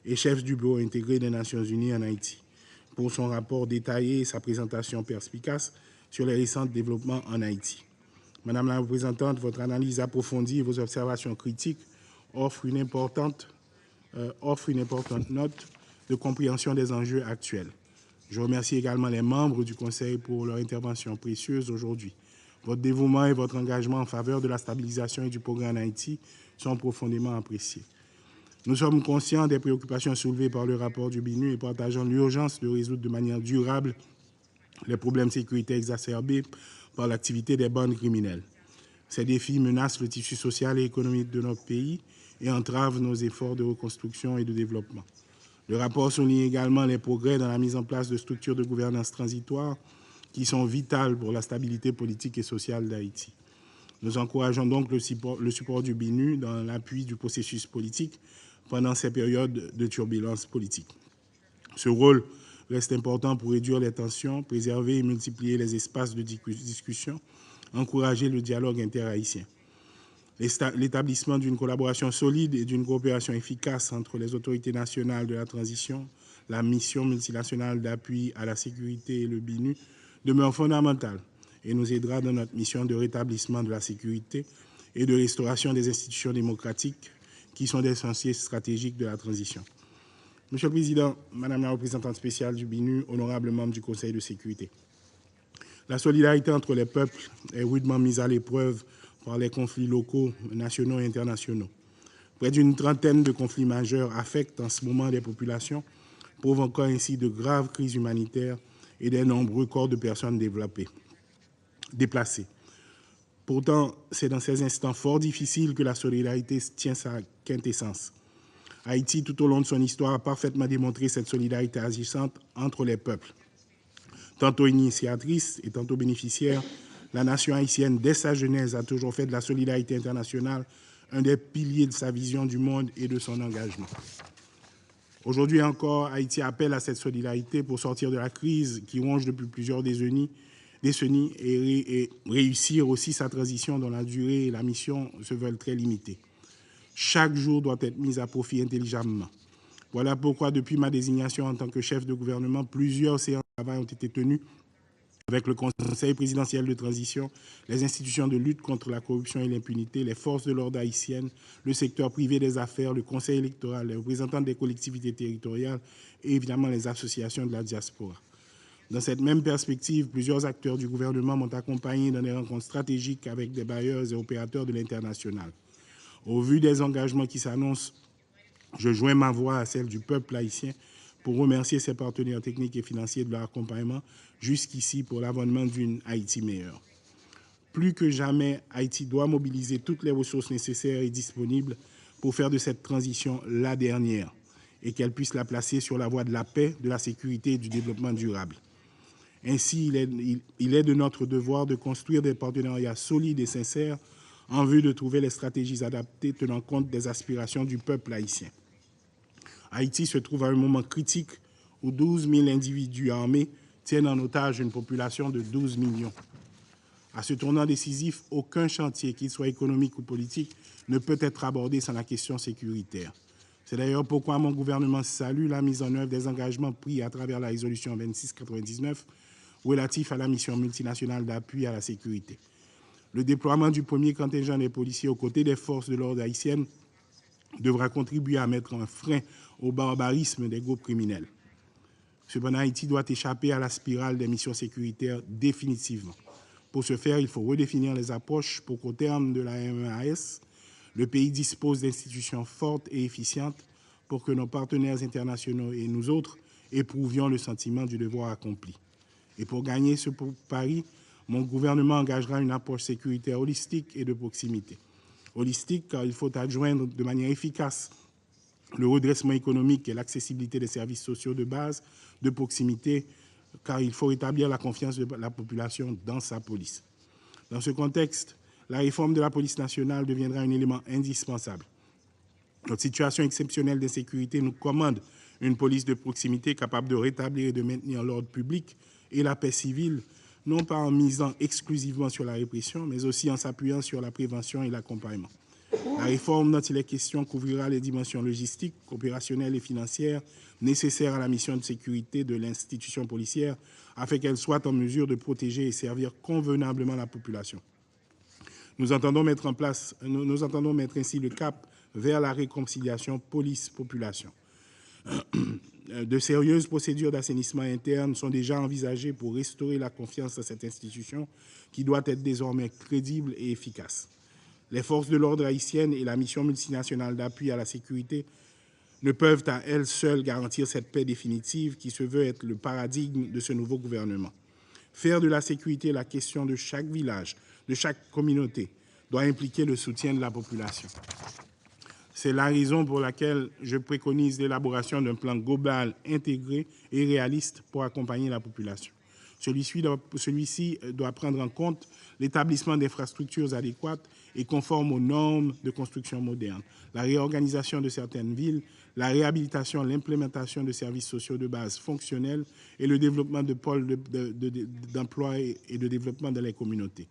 et chef du Bureau intégré des Nations Unies en Haïti, pour son rapport détaillé et sa présentation perspicace sur les récents développements en Haïti. Madame la représentante, votre analyse approfondie et vos observations critiques offrent une importante note de compréhension des enjeux actuels. Je remercie également les membres du Conseil pour leur intervention précieuse aujourd'hui. Votre dévouement et votre engagement en faveur de la stabilisation et du progrès en Haïti sont profondément appréciés. Nous sommes conscients des préoccupations soulevées par le rapport du BNU et partageons l'urgence de résoudre de manière durable les problèmes sécuritaires exacerbés par l'activité des bandes criminelles. Ces défis menacent le tissu social et économique de notre pays et entravent nos efforts de reconstruction et de développement. Le rapport souligne également les progrès dans la mise en place de structures de gouvernance transitoires qui sont vitales pour la stabilité politique et sociale d'Haïti. Nous encourageons donc le support du BNU dans l'appui du processus politique pendant ces périodes de turbulence politique. Ce rôle reste important pour réduire les tensions, préserver et multiplier les espaces de discussion, encourager le dialogue interhaïtien. L'établissement d'une collaboration solide et d'une coopération efficace entre les autorités nationales de la transition, la mission multinationale d'appui à la sécurité et le BNU demeure fondamentale et nous aidera dans notre mission de rétablissement de la sécurité et de restauration des institutions démocratiques qui sont des chantiers stratégiques de la transition. Monsieur le Président, Madame la représentante spéciale du BNU, honorable membre du Conseil de sécurité, la solidarité entre les peuples est rudement mise à l'épreuve par les conflits locaux, nationaux et internationaux. Près d'une trentaine de conflits majeurs affectent en ce moment les populations, provoquant ainsi de graves crises humanitaires et des nombreux corps de personnes déplacées. Pourtant, c'est dans ces instants fort difficiles que la solidarité tient sa quintessence. Haïti, tout au long de son histoire, a parfaitement démontré cette solidarité agissante entre les peuples. Tantôt initiatrice et tantôt bénéficiaire, la nation haïtienne, dès sa genèse, a toujours fait de la solidarité internationale un des piliers de sa vision du monde et de son engagement. Aujourd'hui encore, Haïti appelle à cette solidarité pour sortir de la crise qui ronge depuis plusieurs décennies et réussir aussi sa transition dont la durée et la mission se veulent très limitées. Chaque jour doit être mis à profit intelligemment. Voilà pourquoi, depuis ma désignation en tant que chef de gouvernement, plusieurs séances de travail ont été tenues avec le Conseil présidentiel de transition, les institutions de lutte contre la corruption et l'impunité, les forces de l'ordre haïtiennes, le secteur privé des affaires, le Conseil électoral, les représentants des collectivités territoriales et évidemment les associations de la diaspora. Dans cette même perspective, plusieurs acteurs du gouvernement m'ont accompagné dans des rencontres stratégiques avec des bailleurs et opérateurs de l'international. Au vu des engagements qui s'annoncent, je joins ma voix à celle du peuple haïtien pour remercier ses partenaires techniques et financiers de leur accompagnement jusqu'ici pour l'avènement d'une Haïti meilleure. Plus que jamais, Haïti doit mobiliser toutes les ressources nécessaires et disponibles pour faire de cette transition la dernière et qu'elle puisse la placer sur la voie de la paix, de la sécurité et du développement durable. Ainsi, il est de notre devoir de construire des partenariats solides et sincères en vue de trouver les stratégies adaptées tenant compte des aspirations du peuple haïtien. Haïti se trouve à un moment critique où 12 000 individus armés tiennent en otage une population de 12 millions. À ce tournant décisif, aucun chantier, qu'il soit économique ou politique, ne peut être abordé sans la question sécuritaire. C'est d'ailleurs pourquoi mon gouvernement salue la mise en œuvre des engagements pris à travers la résolution 2699 relatif à la mission multinationale d'appui à la sécurité. Le déploiement du premier contingent des policiers aux côtés des forces de l'ordre haïtiennes devra contribuer à mettre un frein au barbarisme des groupes criminels. Cependant, Haïti doit échapper à la spirale des missions sécuritaires définitivement. Pour ce faire, il faut redéfinir les approches pour qu'au terme de la MEAS, le pays dispose d'institutions fortes et efficientes pour que nos partenaires internationaux et nous autres éprouvions le sentiment du devoir accompli. Et pour gagner ce pari, mon gouvernement engagera une approche sécuritaire holistique et de proximité. Holistique, car il faut adjoindre de manière efficace le redressement économique et l'accessibilité des services sociaux de base, de proximité, car il faut rétablir la confiance de la population dans sa police. Dans ce contexte, la réforme de la police nationale deviendra un élément indispensable. Notre situation exceptionnelle d'insécurité nous commande une police de proximité capable de rétablir et de maintenir l'ordre public et la paix civile, non pas en misant exclusivement sur la répression, mais aussi en s'appuyant sur la prévention et l'accompagnement. La réforme dont il est question couvrira les dimensions logistiques, opérationnelles et financières nécessaires à la mission de sécurité de l'institution policière afin qu'elle soit en mesure de protéger et servir convenablement la population. Nous entendons mettre ainsi le cap vers la réconciliation police-population. De sérieuses procédures d'assainissement interne sont déjà envisagées pour restaurer la confiance à cette institution qui doit être désormais crédible et efficace. Les forces de l'ordre haïtiennes et la mission multinationale d'appui à la sécurité ne peuvent à elles seules garantir cette paix définitive qui se veut être le paradigme de ce nouveau gouvernement. Faire de la sécurité la question de chaque village, de chaque communauté, doit impliquer le soutien de la population. C'est la raison pour laquelle je préconise l'élaboration d'un plan global intégré et réaliste pour accompagner la population. Celui-ci doit prendre en compte l'établissement d'infrastructures adéquates et conformes aux normes de construction moderne, la réorganisation de certaines villes, la réhabilitation, l'implémentation de services sociaux de base fonctionnels et le développement de pôles d'emploi et de développement dans les communautés.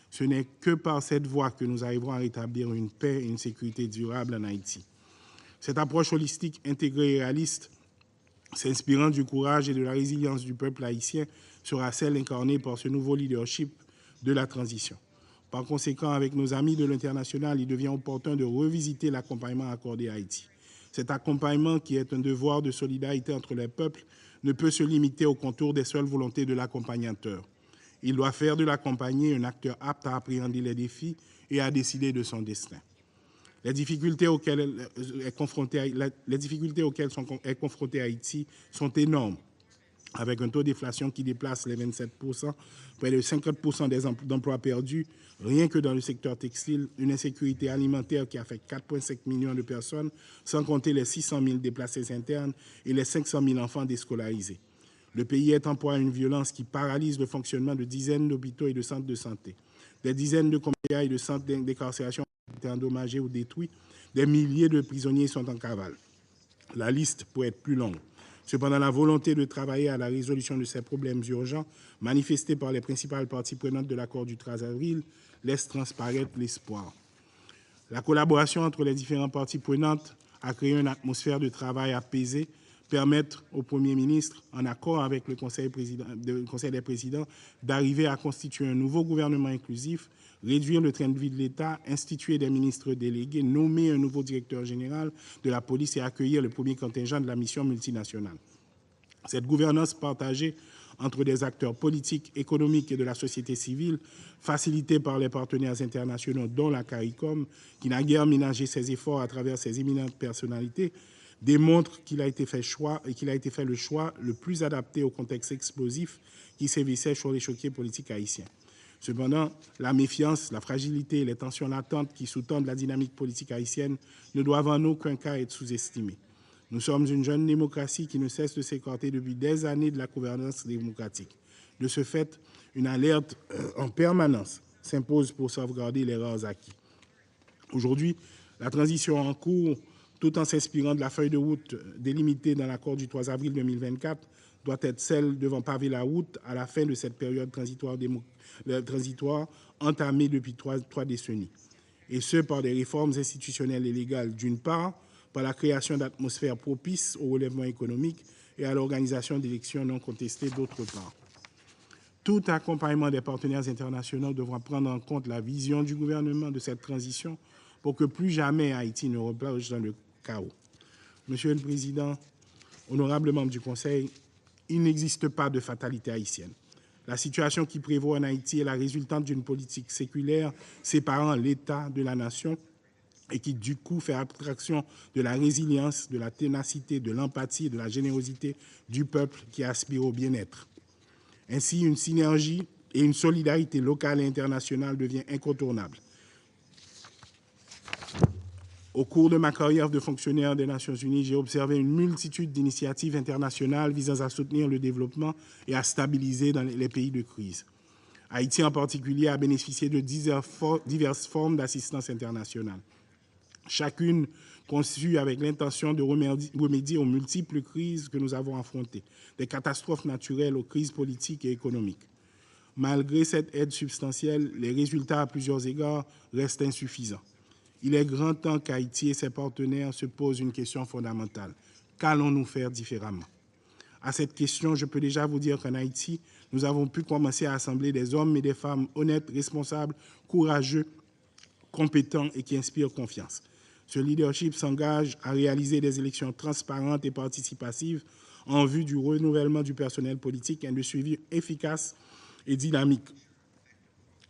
Ce n'est que par cette voie que nous arriverons à rétablir une paix et une sécurité durable en Haïti. Cette approche holistique, intégrée et réaliste, s'inspirant du courage et de la résilience du peuple haïtien, sera celle incarnée par ce nouveau leadership de la transition. Par conséquent, avec nos amis de l'international, il devient opportun de revisiter l'accompagnement accordé à Haïti. Cet accompagnement, qui est un devoir de solidarité entre les peuples, ne peut se limiter au contour des seules volontés de l'accompagnateur. Il doit faire de l'accompagné un acteur apte à appréhender les défis et à décider de son destin. Les difficultés auxquelles est confronté Haïti sont énormes, avec un taux d'inflation qui déplace les 27%, près de 50% d'emplois perdus, rien que dans le secteur textile, une insécurité alimentaire qui affecte 4,5 millions de personnes, sans compter les 600 000 déplacés internes et les 500 000 enfants déscolarisés. Le pays est en proie à une violence qui paralyse le fonctionnement de dizaines d'hôpitaux et de centres de santé. Des dizaines de commissariats et de centres d'incarcération ont été endommagés ou détruits. Des milliers de prisonniers sont en cavale. La liste pourrait être plus longue. Cependant, la volonté de travailler à la résolution de ces problèmes urgents, manifestée par les principales parties prenantes de l'accord du 13 avril, laisse transparaître l'espoir. La collaboration entre les différentes parties prenantes a créé une atmosphère de travail apaisée, permettre au Premier ministre, en accord avec le Conseil des présidents, d'arriver à constituer un nouveau gouvernement inclusif, réduire le train de vie de l'État, instituer des ministres délégués, nommer un nouveau directeur général de la police et accueillir le premier contingent de la mission multinationale. Cette gouvernance partagée entre des acteurs politiques, économiques et de la société civile, facilitée par les partenaires internationaux, dont la CARICOM, qui n'a guère ménagé ses efforts à travers ses éminentes personnalités, démontre qu'il a été fait le choix le plus adapté au contexte explosif qui sévissait sur l'échiquier politique haïtien. Cependant, la méfiance, la fragilité et les tensions latentes qui sous-tendent la dynamique politique haïtienne ne doivent en aucun cas être sous-estimées. Nous sommes une jeune démocratie qui ne cesse de s'écarter depuis des années de la gouvernance démocratique. De ce fait, une alerte en permanence s'impose pour sauvegarder les rares acquis. Aujourd'hui, la transition en cours, tout en s'inspirant de la feuille de route délimitée dans l'accord du 3 avril 2024, doit être celle devant paver la route à la fin de cette période transitoire entamée depuis trois décennies. Et ce, par des réformes institutionnelles et légales d'une part, par la création d'atmosphères propices au relèvement économique et à l'organisation d'élections non contestées d'autre part. Tout accompagnement des partenaires internationaux devra prendre en compte la vision du gouvernement de cette transition pour que plus jamais Haïti ne replonge dans le chaos. Monsieur le Président, honorables membres du Conseil, il n'existe pas de fatalité haïtienne. La situation qui prévaut en Haïti est la résultante d'une politique séculaire séparant l'État de la nation et qui, du coup, fait abstraction de la résilience, de la ténacité, de l'empathie et de la générosité du peuple qui aspire au bien-être. Ainsi, une synergie et une solidarité locale et internationale devient incontournable. Au cours de ma carrière de fonctionnaire des Nations Unies, j'ai observé une multitude d'initiatives internationales visant à soutenir le développement et à stabiliser dans les pays de crise. Haïti, en particulier, a bénéficié de diverses formes d'assistance internationale, chacune conçue avec l'intention de remédier aux multiples crises que nous avons affrontées, des catastrophes naturelles aux crises politiques et économiques. Malgré cette aide substantielle, les résultats à plusieurs égards restent insuffisants. Il est grand temps qu'Haïti et ses partenaires se posent une question fondamentale. Qu'allons-nous faire différemment? À cette question, je peux déjà vous dire qu'en Haïti, nous avons pu commencer à assembler des hommes et des femmes honnêtes, responsables, courageux, compétents et qui inspirent confiance. Ce leadership s'engage à réaliser des élections transparentes et participatives en vue du renouvellement du personnel politique et de suivi efficace et dynamique.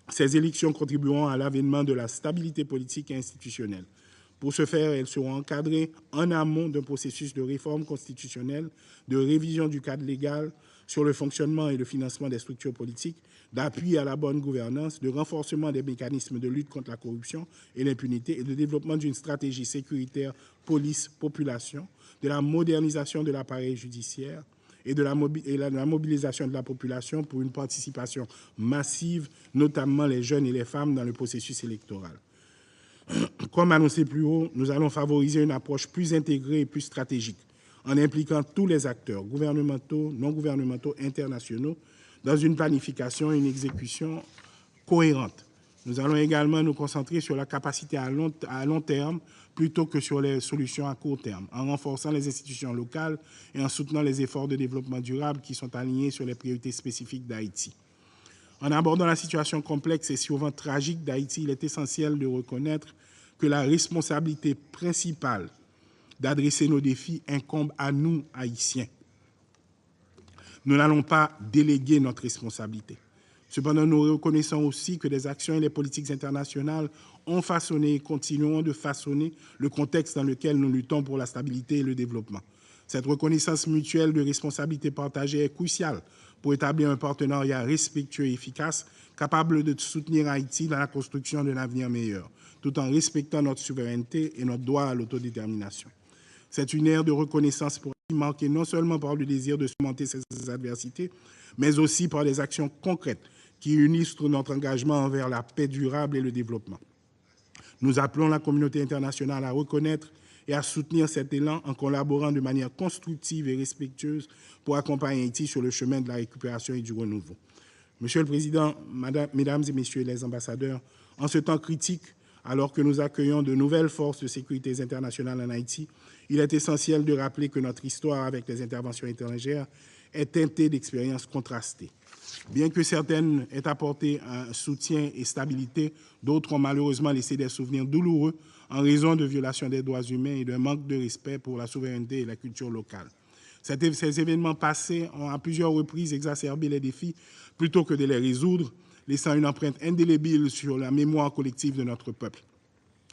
Ces élections contribueront à l'avènement de la stabilité politique et institutionnelle. Pour ce faire, elles seront encadrées en amont d'un processus de réforme constitutionnelle, de révision du cadre légal sur le fonctionnement et le financement des structures politiques, d'appui à la bonne gouvernance, de renforcement des mécanismes de lutte contre la corruption et l'impunité et de développement d'une stratégie sécuritaire police-population, de la modernisation de l'appareil judiciaire, et de la mobilisation de la population pour une participation massive, notamment les jeunes et les femmes, dans le processus électoral. Comme annoncé plus haut, nous allons favoriser une approche plus intégrée et plus stratégique, en impliquant tous les acteurs, gouvernementaux, non gouvernementaux, internationaux, dans une planification et une exécution cohérente. Nous allons également nous concentrer sur la capacité à long terme plutôt que sur les solutions à court terme, en renforçant les institutions locales et en soutenant les efforts de développement durable qui sont alignés sur les priorités spécifiques d'Haïti. En abordant la situation complexe et souvent tragique d'Haïti, il est essentiel de reconnaître que la responsabilité principale d'adresser nos défis incombe à nous, Haïtiens. Nous n'allons pas déléguer notre responsabilité. Cependant, nous reconnaissons aussi que les actions et les politiques internationales ont façonné et continueront de façonner le contexte dans lequel nous luttons pour la stabilité et le développement. Cette reconnaissance mutuelle de responsabilité partagée est cruciale pour établir un partenariat respectueux et efficace, capable de soutenir Haïti dans la construction d'un avenir meilleur, tout en respectant notre souveraineté et notre droit à l'autodétermination. C'est une ère de reconnaissance pour Haïti marquée non seulement par le désir de surmonter ces adversités, mais aussi par des actions concrètes qui illustrent notre engagement envers la paix durable et le développement. Nous appelons la communauté internationale à reconnaître et à soutenir cet élan en collaborant de manière constructive et respectueuse pour accompagner Haïti sur le chemin de la récupération et du renouveau. Monsieur le Président, Mesdames et Messieurs les ambassadeurs, en ce temps critique, alors que nous accueillons de nouvelles forces de sécurité internationales en Haïti, il est essentiel de rappeler que notre histoire avec les interventions étrangères est teintée d'expériences contrastées. Bien que certaines aient apporté un soutien et stabilité, d'autres ont malheureusement laissé des souvenirs douloureux en raison de violations des droits humains et d'un manque de respect pour la souveraineté et la culture locale. Ces événements passés ont à plusieurs reprises exacerbé les défis plutôt que de les résoudre, laissant une empreinte indélébile sur la mémoire collective de notre peuple.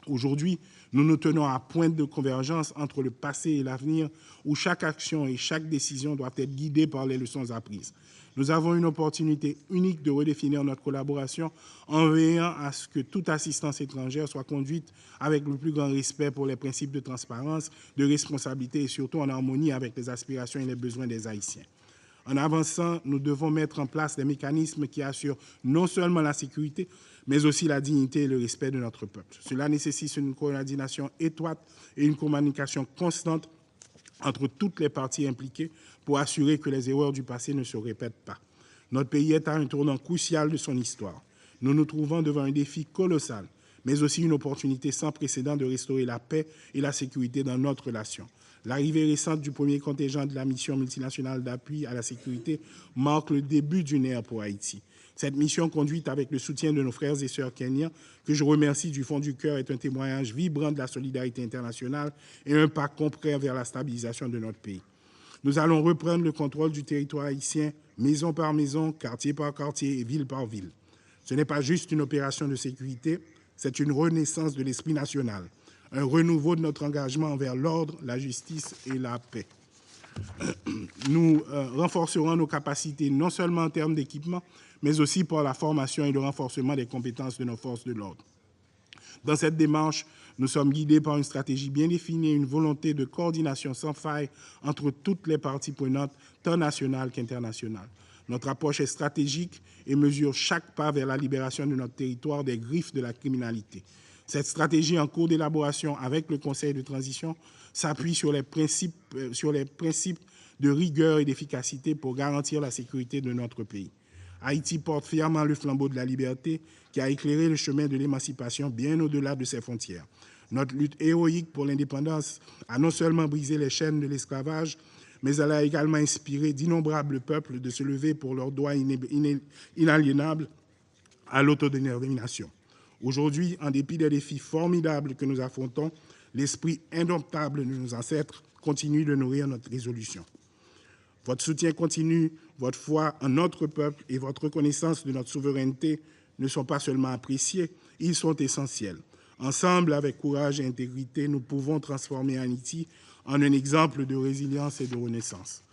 Aujourd'hui, nous nous tenons à point de convergence entre le passé et l'avenir, où chaque action et chaque décision doivent être guidées par les leçons apprises. Nous avons une opportunité unique de redéfinir notre collaboration en veillant à ce que toute assistance étrangère soit conduite avec le plus grand respect pour les principes de transparence, de responsabilité et surtout en harmonie avec les aspirations et les besoins des Haïtiens. En avançant, nous devons mettre en place des mécanismes qui assurent non seulement la sécurité, mais aussi la dignité et le respect de notre peuple. Cela nécessite une coordination étroite et une communication constante entre toutes les parties impliquées pour assurer que les erreurs du passé ne se répètent pas. Notre pays est à un tournant crucial de son histoire. Nous nous trouvons devant un défi colossal, mais aussi une opportunité sans précédent de restaurer la paix et la sécurité dans notre relation. L'arrivée récente du premier contingent de la mission multinationale d'appui à la sécurité marque le début d'une ère pour Haïti. Cette mission, conduite avec le soutien de nos frères et sœurs kenyans, que je remercie du fond du cœur, est un témoignage vibrant de la solidarité internationale et un pas concret vers la stabilisation de notre pays. Nous allons reprendre le contrôle du territoire haïtien, maison par maison, quartier par quartier et ville par ville. Ce n'est pas juste une opération de sécurité, c'est une renaissance de l'esprit national, un renouveau de notre engagement envers l'ordre, la justice et la paix. Nous renforcerons nos capacités non seulement en termes d'équipement, mais aussi par la formation et le renforcement des compétences de nos forces de l'ordre. Dans cette démarche, nous sommes guidés par une stratégie bien définie et une volonté de coordination sans faille entre toutes les parties prenantes, tant nationales qu'internationales. Notre approche est stratégique et mesure chaque pas vers la libération de notre territoire des griffes de la criminalité. Cette stratégie en cours d'élaboration avec le Conseil de transition s'appuie sur les principes de rigueur et d'efficacité pour garantir la sécurité de notre pays. Haïti porte fièrement le flambeau de la liberté qui a éclairé le chemin de l'émancipation bien au-delà de ses frontières. Notre lutte héroïque pour l'indépendance a non seulement brisé les chaînes de l'esclavage, mais elle a également inspiré d'innombrables peuples de se lever pour leurs droits inaliénables à l'autodétermination. Aujourd'hui, en dépit des défis formidables que nous affrontons, l'esprit indomptable de nos ancêtres continue de nourrir notre résolution. Votre soutien continu, votre foi en notre peuple et votre reconnaissance de notre souveraineté ne sont pas seulement appréciés, ils sont essentiels. Ensemble, avec courage et intégrité, nous pouvons transformer Haïti en un exemple de résilience et de renaissance.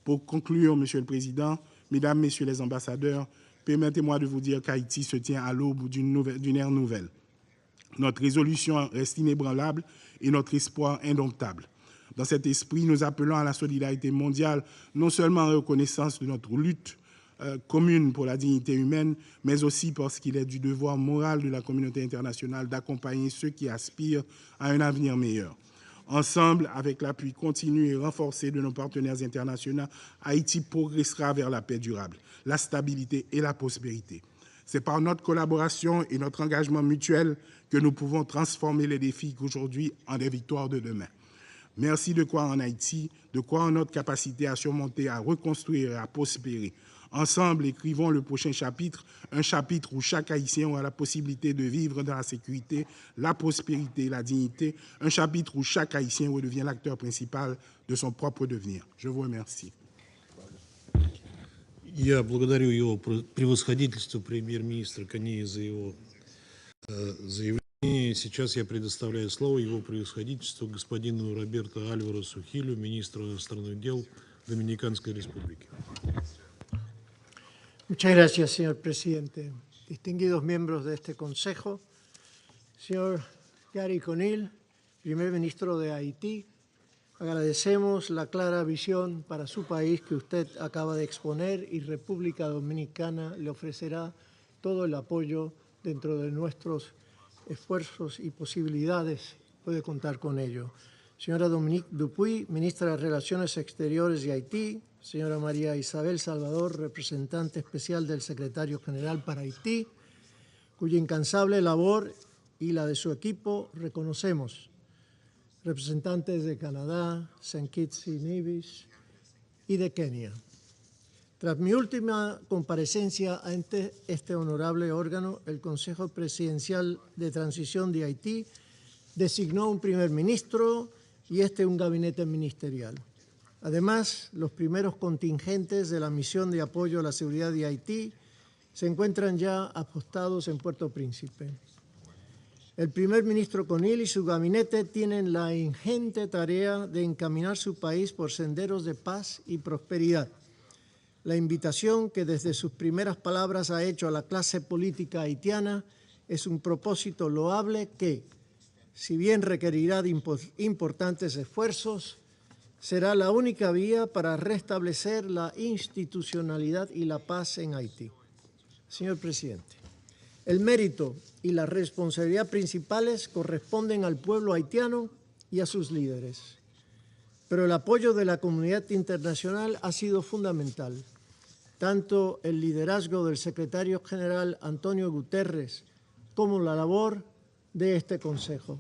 Pour conclure, Monsieur le Président, Mesdames, Messieurs les ambassadeurs, permettez-moi de vous dire qu'Haïti se tient à l'aube d'une ère nouvelle. Notre résolution reste inébranlable et notre espoir indomptable. Dans cet esprit, nous appelons à la solidarité mondiale, non seulement en reconnaissance de notre lutte commune pour la dignité humaine, mais aussi parce qu'il est du devoir moral de la communauté internationale d'accompagner ceux qui aspirent à un avenir meilleur. Ensemble, avec l'appui continu et renforcé de nos partenaires internationaux, Haïti progressera vers la paix durable, la stabilité et la prospérité. C'est par notre collaboration et notre engagement mutuel que nous pouvons transformer les défis d'aujourd'hui en des victoires de demain. Merci de croire en Haïti, de croire en notre capacité à surmonter, à reconstruire et à prospérer. Ensemble, écrivons le prochain chapitre, un chapitre où chaque Haïtien aura la possibilité de vivre dans la sécurité, la prospérité et la dignité, un chapitre où chaque Haïtien redevient l'acteur principal de son propre devenir. Je vous remercie. Я благодарю его превосходительство премьер-министра Конille за его заявление. Сейчас я предоставляю слово его превосходительству господину Роберто Альваресу Хилю, министру иностранных дел Доминиканской Республики. Muchas gracias, señor presidente. Distinguidos miembros de este Consejo, señor Garry Conille, primer ministro de Haití, agradecemos la clara visión para su país que usted acaba de exponer y República Dominicana le ofrecerá todo el apoyo dentro de nuestros esfuerzos y posibilidades. Puede contar con ello. Señora Dominique Dupuy, ministra de Relaciones Exteriores de Haití, señora María Isabel Salvador, representante especial del secretario general para Haití, cuya incansable labor y la de su equipo reconocemos. Representantes de Canadá, St. Kitts y Nevis y de Kenia. Tras mi última comparecencia ante este honorable órgano, el Consejo Presidencial de Transición de Haití designó un primer ministro y un gabinete ministerial. Además, los primeros contingentes de la misión de apoyo a la seguridad de Haití se encuentran ya apostados en Puerto Príncipe. El primer ministro Conille y su gabinete tienen la ingente tarea de encaminar su país por senderos de paz y prosperidad. La invitación que desde sus primeras palabras ha hecho a la clase política haitiana es un propósito loable que, si bien requerirá de importantes esfuerzos, será la única vía para restablecer la institucionalidad y la paz en Haití. Señor presidente, el mérito y la responsabilidad principales corresponden al pueblo haitiano y a sus líderes, pero el apoyo de la comunidad internacional ha sido fundamental. Tanto el liderazgo del secretario general Antonio Guterres como la labor de este Consejo.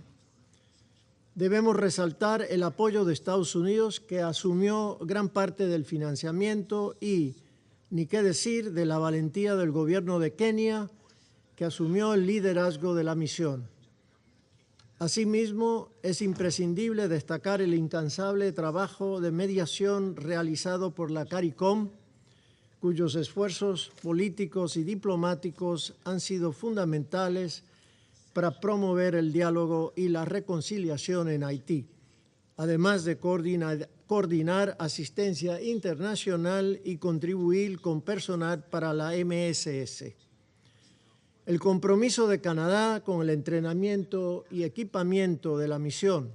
Debemos resaltar el apoyo de Estados Unidos, que asumió gran parte del financiamiento, y, ni qué decir, de la valentía del gobierno de Kenia, que asumió el liderazgo de la misión. Asimismo, es imprescindible destacar el incansable trabajo de mediación realizado por la CARICOM, cuyos esfuerzos políticos y diplomáticos han sido fundamentales para promover el diálogo y la reconciliación en Haití, además de coordinar asistencia internacional y contribuir con personal para la MSS. El compromiso de Canadá con el entrenamiento y equipamiento de la misión,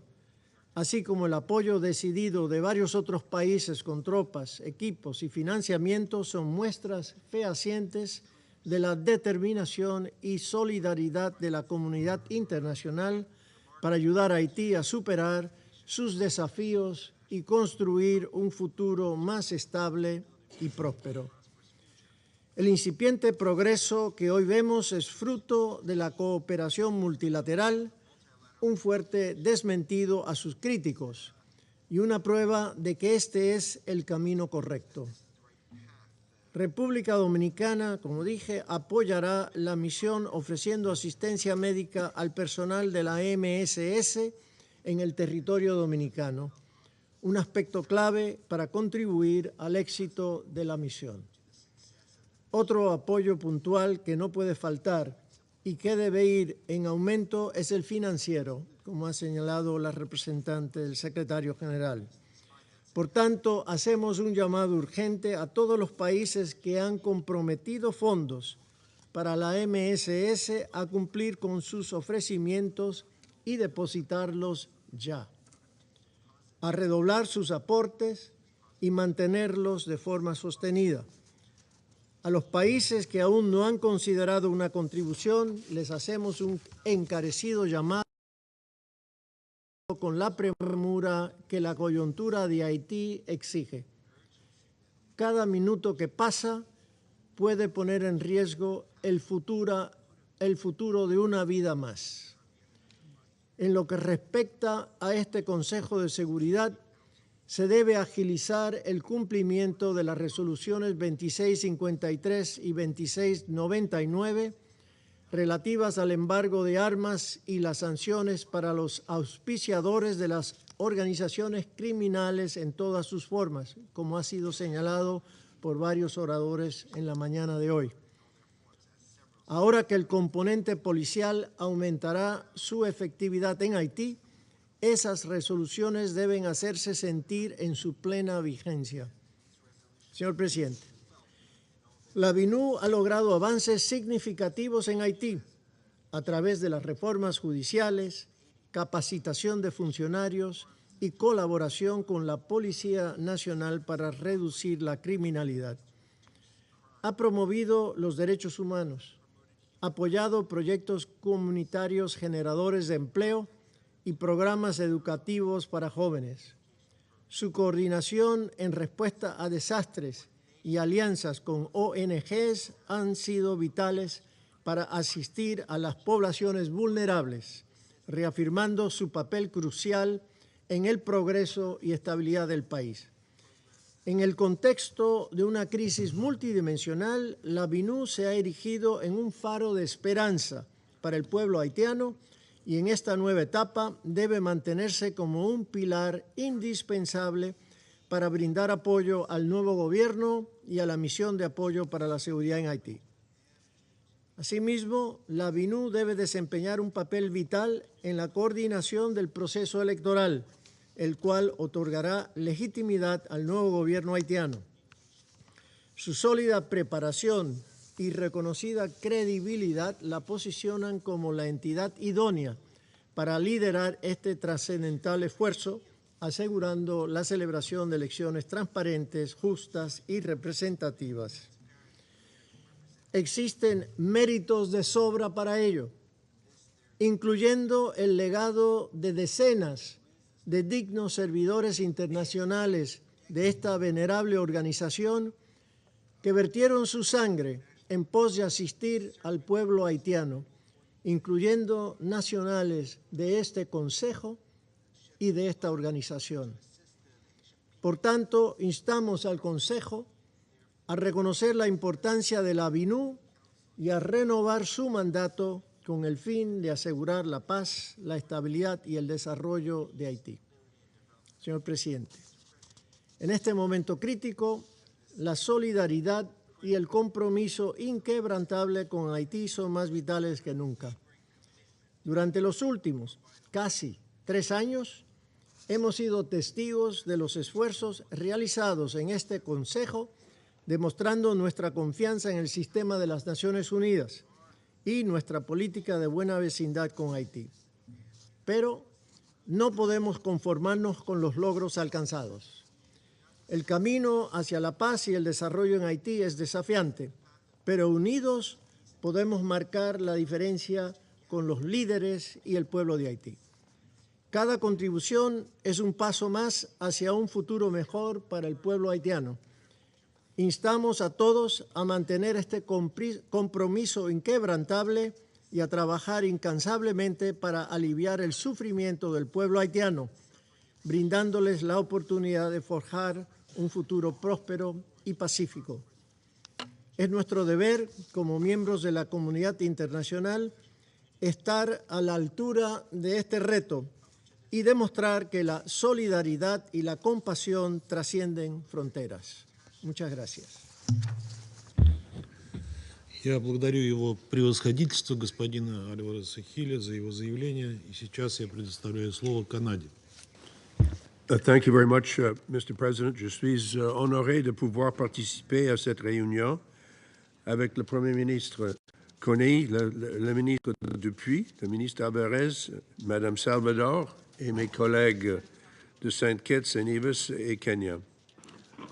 así como el apoyo decidido de varios otros países con tropas, equipos y financiamiento, son muestras fehacientes de la determinación y solidaridad de la comunidad internacional para ayudar a Haití a superar sus desafíos y construir un futuro más estable y próspero. El incipiente progreso que hoy vemos es fruto de la cooperación multilateral, un fuerte desmentido a sus críticos y una prueba de que este es el camino correcto. República Dominicana, como dije, apoyará la misión ofreciendo asistencia médica al personal de la MSS en el territorio dominicano, un aspecto clave para contribuir al éxito de la misión. Otro apoyo puntual que no puede faltar y que debe ir en aumento es el financiero, como ha señalado la representante del secretario general. Por tanto, hacemos un llamado urgente a todos los países que han comprometido fondos para la MSS a cumplir con sus ofrecimientos y depositarlos ya, a redoblar sus aportes y mantenerlos de forma sostenida. A los países que aún no han considerado una contribución, les hacemos un encarecido llamado con la premura que la coyuntura de Haití exige. Cada minuto que pasa puede poner en riesgo el futuro de una vida más. En lo que respecta a este Consejo de Seguridad, se debe agilizar el cumplimiento de las resoluciones 2653 y 2699 relativas al embargo de armas y las sanciones para los auspiciadores de las organizaciones criminales en todas sus formas, como ha sido señalado por varios oradores en la mañana de hoy. Ahora que el componente policial aumentará su efectividad en Haití, esas resoluciones deben hacerse sentir en su plena vigencia. Señor presidente, la BINU ha logrado avances significativos en Haití a través de las reformas judiciales, capacitación de funcionarios y colaboración con la Policía Nacional para reducir la criminalidad. Ha promovido los derechos humanos, apoyado proyectos comunitarios generadores de empleo y programas educativos para jóvenes. Su coordinación en respuesta a desastres y alianzas con ONGs han sido vitales para asistir a las poblaciones vulnerables, reafirmando su papel crucial en el progreso y estabilidad del país. En el contexto de una crisis multidimensional, la BINU se ha erigido en un faro de esperanza para el pueblo haitiano y en esta nueva etapa debe mantenerse como un pilar indispensable para brindar apoyo al nuevo gobierno y a la misión de apoyo para la seguridad en Haití. Asimismo, la BINU debe desempeñar un papel vital en la coordinación del proceso electoral, el cual otorgará legitimidad al nuevo gobierno haitiano. Su sólida preparación y reconocida credibilidad la posicionan como la entidad idónea para liderar este trascendental esfuerzo, asegurando la celebración de elecciones transparentes, justas y representativas. Existen méritos de sobra para ello, incluyendo el legado de decenas de dignos servidores internacionales de esta venerable organización que vertieron su sangre en pos de asistir al pueblo haitiano, incluyendo nacionales de este Consejo y de esta organización. Por tanto, instamos al Consejo a reconocer la importancia de la BINU y a renovar su mandato con el fin de asegurar la paz, la estabilidad y el desarrollo de Haití. Señor Presidente, en este momento crítico, la solidaridad y el compromiso inquebrantable con Haití son más vitales que nunca. Durante los últimos casi 3 años, hemos sido testigos de los esfuerzos realizados en este Consejo, demostrando nuestra confianza en el sistema de las Naciones Unidas y nuestra política de buena vecindad con Haití. Pero no podemos conformarnos con los logros alcanzados. El camino hacia la paz y el desarrollo en Haití es desafiante, pero unidos podemos marcar la diferencia con los líderes y el pueblo de Haití. Cada contribución es un paso más hacia un futuro mejor para el pueblo haitiano. Instamos a todos a mantener este compromiso inquebrantable y a trabajar incansablemente para aliviar el sufrimiento del pueblo haitiano, brindándoles la oportunidad de forjar un futuro próspero y pacífico. Es nuestro deber, como miembros de la comunidad internacional, estar a la altura de este reto y demostrar que la solidaridad y la compasión trascienden fronteras. Muchas gracias. Я благодарю его превосходительство, господина Альвареса Хиля, за его заявление. И сейчас я предоставляю слово Канаде. Thank you very much, Mr. President. Je suis honoré de pouvoir participer à cette réunion avec le Premier ministre Conille, le ministre Dupuis, le ministre Alvarez, Madame Salvador et mes collègues de St. Kitts and Nevis et Kenya.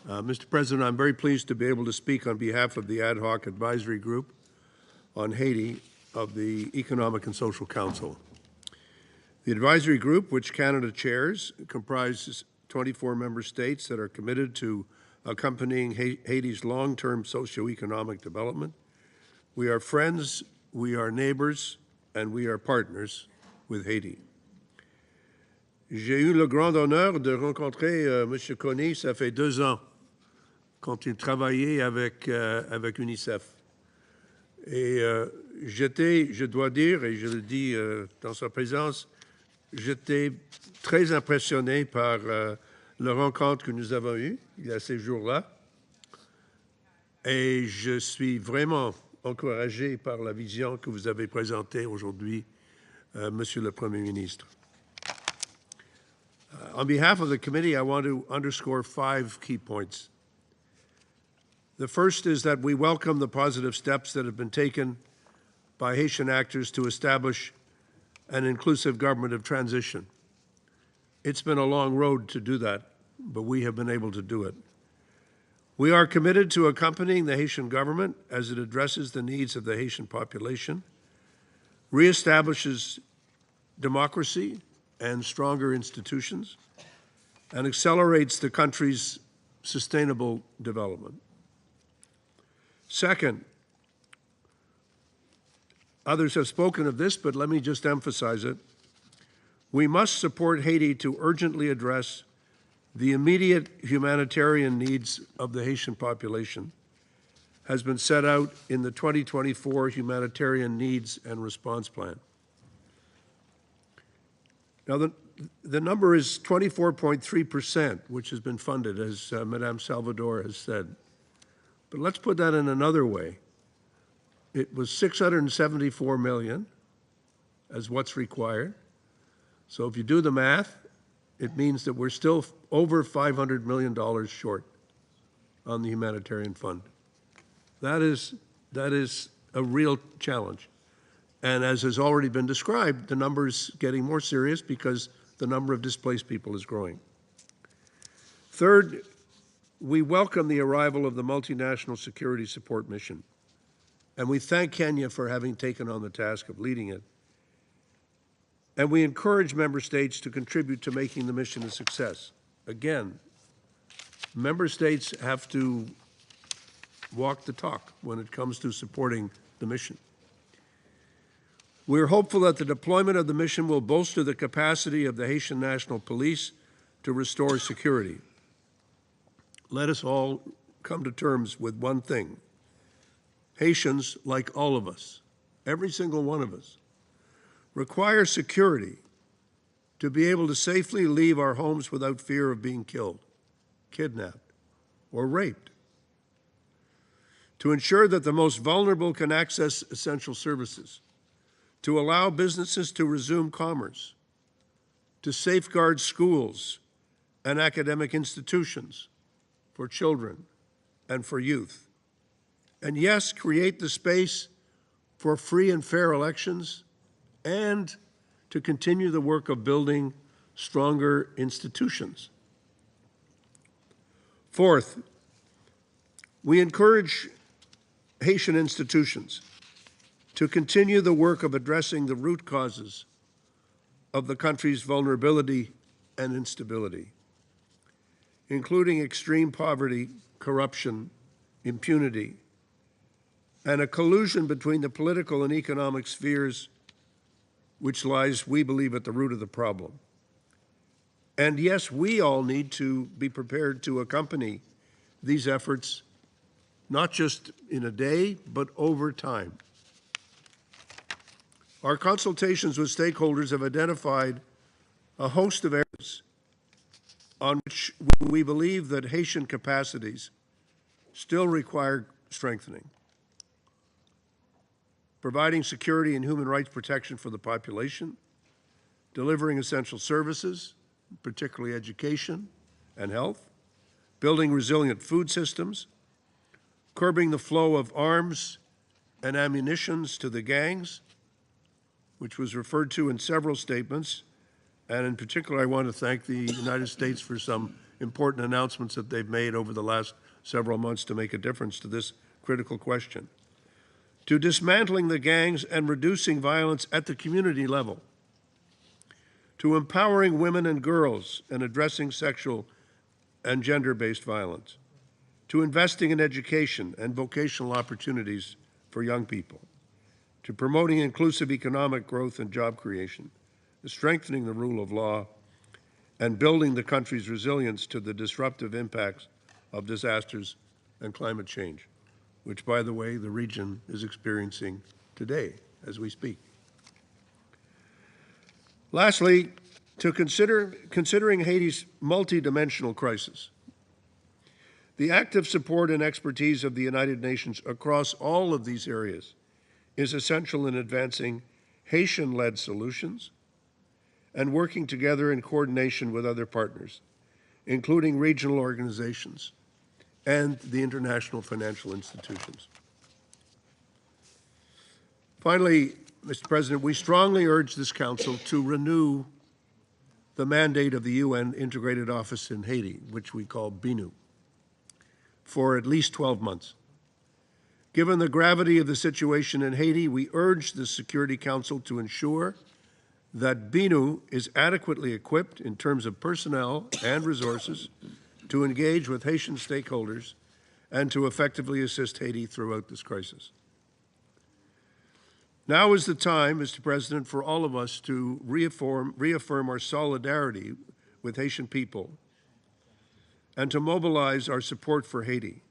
Mr. President, I'm very pleased to be able to speak on behalf of the Ad Hoc Advisory Group on Haiti of the Economic and Social Council. The advisory group, which Canada chairs, comprises 24 member states that are committed to accompanying Haiti's long-term socio-economic development. We are friends, we are neighbors, and we are partners with Haiti. J'ai eu le grand honneur de rencontrer M. Conille, ça fait 2 ans, quand il travaillait avec UNICEF. Et j'étais, je dois dire, et je le dis dans sa présence, j'étais très impressionné par la rencontre que nous avons eue il y a ces jours-là. Et je suis vraiment encouragé par la vision que vous avez présentée aujourd'hui, Monsieur le Premier ministre. On behalf of the committee, I want to underscore 5 key points. The first is that we welcome the positive steps that have been taken by Haitian actors to establish an inclusive government of transition. It's been a long road to do that, but we have been able to do it. We are committed to accompanying the Haitian government as it addresses the needs of the Haitian population, reestablishes democracy and stronger institutions, and accelerates the country's sustainable development. Second, others have spoken of this, but let me just emphasize it. We must support Haiti to urgently address the immediate humanitarian needs of the Haitian population, has been set out in the 2024 Humanitarian Needs and Response Plan. Now, the number is 24.3%, which has been funded, as Madame Salvador has said. But let's put that in another way. it was 674 million as what's required. So if you do the math, it means that we're still over $500 million short on the humanitarian fund. That is a real challenge. And as has already been described, the number is getting more serious because the number of displaced people is growing. Third, we welcome the arrival of the multinational security support mission, and we thank Kenya for having taken on the task of leading it. And we encourage member states to contribute to making the mission a success. Again, member states have to walk the talk when it comes to supporting the mission. We're hopeful that the deployment of the mission will bolster the capacity of the Haitian National Police to restore security. Let us all come to terms with one thing. Haitians, like all of us, every single one of us, require security to be able to safely leave our homes without fear of being killed, kidnapped, or raped. To ensure that the most vulnerable can access essential services, to allow businesses to resume commerce, to safeguard schools and academic institutions for children and for youth. And yes, create the space for free and fair elections and to continue the work of building stronger institutions. Fourth, we encourage Haitian institutions to continue the work of addressing the root causes of the country's vulnerability and instability, including extreme poverty, corruption, impunity, and a collusion between the political and economic spheres which lies, we believe, at the root of the problem. And yes, we all need to be prepared to accompany these efforts, not just in a day, but over time. Our consultations with stakeholders have identified a host of areas on which we believe that Haitian capacities still require strengthening. Providing security and human rights protection for the population, delivering essential services, particularly education and health, building resilient food systems, curbing the flow of arms and ammunitions to the gangs, which was referred to in several statements, and in particular, I want to thank the United States for some important announcements that they've made over the last several months to make a difference to this critical question. To dismantling the gangs and reducing violence at the community level, to empowering women and girls and addressing sexual and gender-based violence, to investing in education and vocational opportunities for young people, to promoting inclusive economic growth and job creation, to strengthening the rule of law, and building the country's resilience to the disruptive impacts of disasters and climate change, which, by the way, the region is experiencing today as we speak. Lastly, considering Haiti's multidimensional crisis, the active support and expertise of the United Nations across all of these areas is essential in advancing Haitian-led solutions and working together in coordination with other partners, including regional organizations and the international financial institutions. Finally, Mr. President, we strongly urge this Council to renew the mandate of the UN Integrated Office in Haiti, which we call BINU, for at least 12 months. Given the gravity of the situation in Haiti, we urge the Security Council to ensure that BINU is adequately equipped in terms of personnel and resources to engage with Haitian stakeholders and to effectively assist Haiti throughout this crisis. Now is the time, Mr. President, for all of us to reaffirm our solidarity with Haitian people and to mobilize our support for Haiti.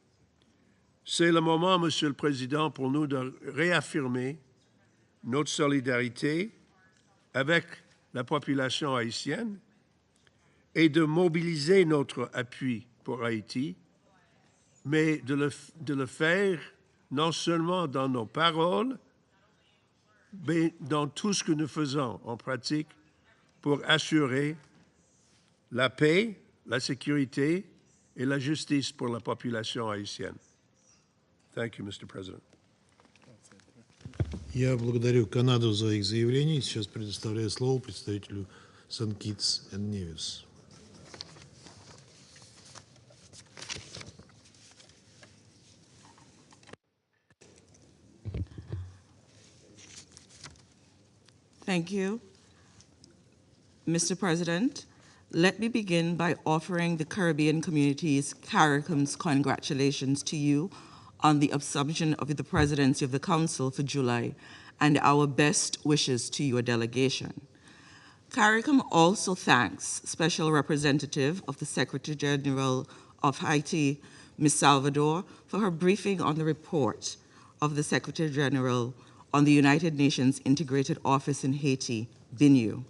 C'est le moment, Monsieur le Président, pour nous de réaffirmer notre solidarité avec la population haïtienne et de mobiliser notre appui pour Haïti, mais de le faire non seulement dans nos paroles, mais dans tout ce que nous faisons en pratique pour assurer la paix, la sécurité et la justice pour la population haïtienne. Thank you, Mr. President. Я благодарю Канаду за их заявление. Сейчас предоставляю слово представителю St. Kitts and Nevis. Thank you. Mr. President, let me begin by offering the Caribbean community's CARICOM's congratulations to you on the assumption of the presidency of the Council for July, and our best wishes to your delegation. CARICOM also thanks Special Representative of the Secretary General of Haiti, Ms. Salvador, for her briefing on the report of the Secretary General on the United Nations Integrated Office in Haiti, BINU.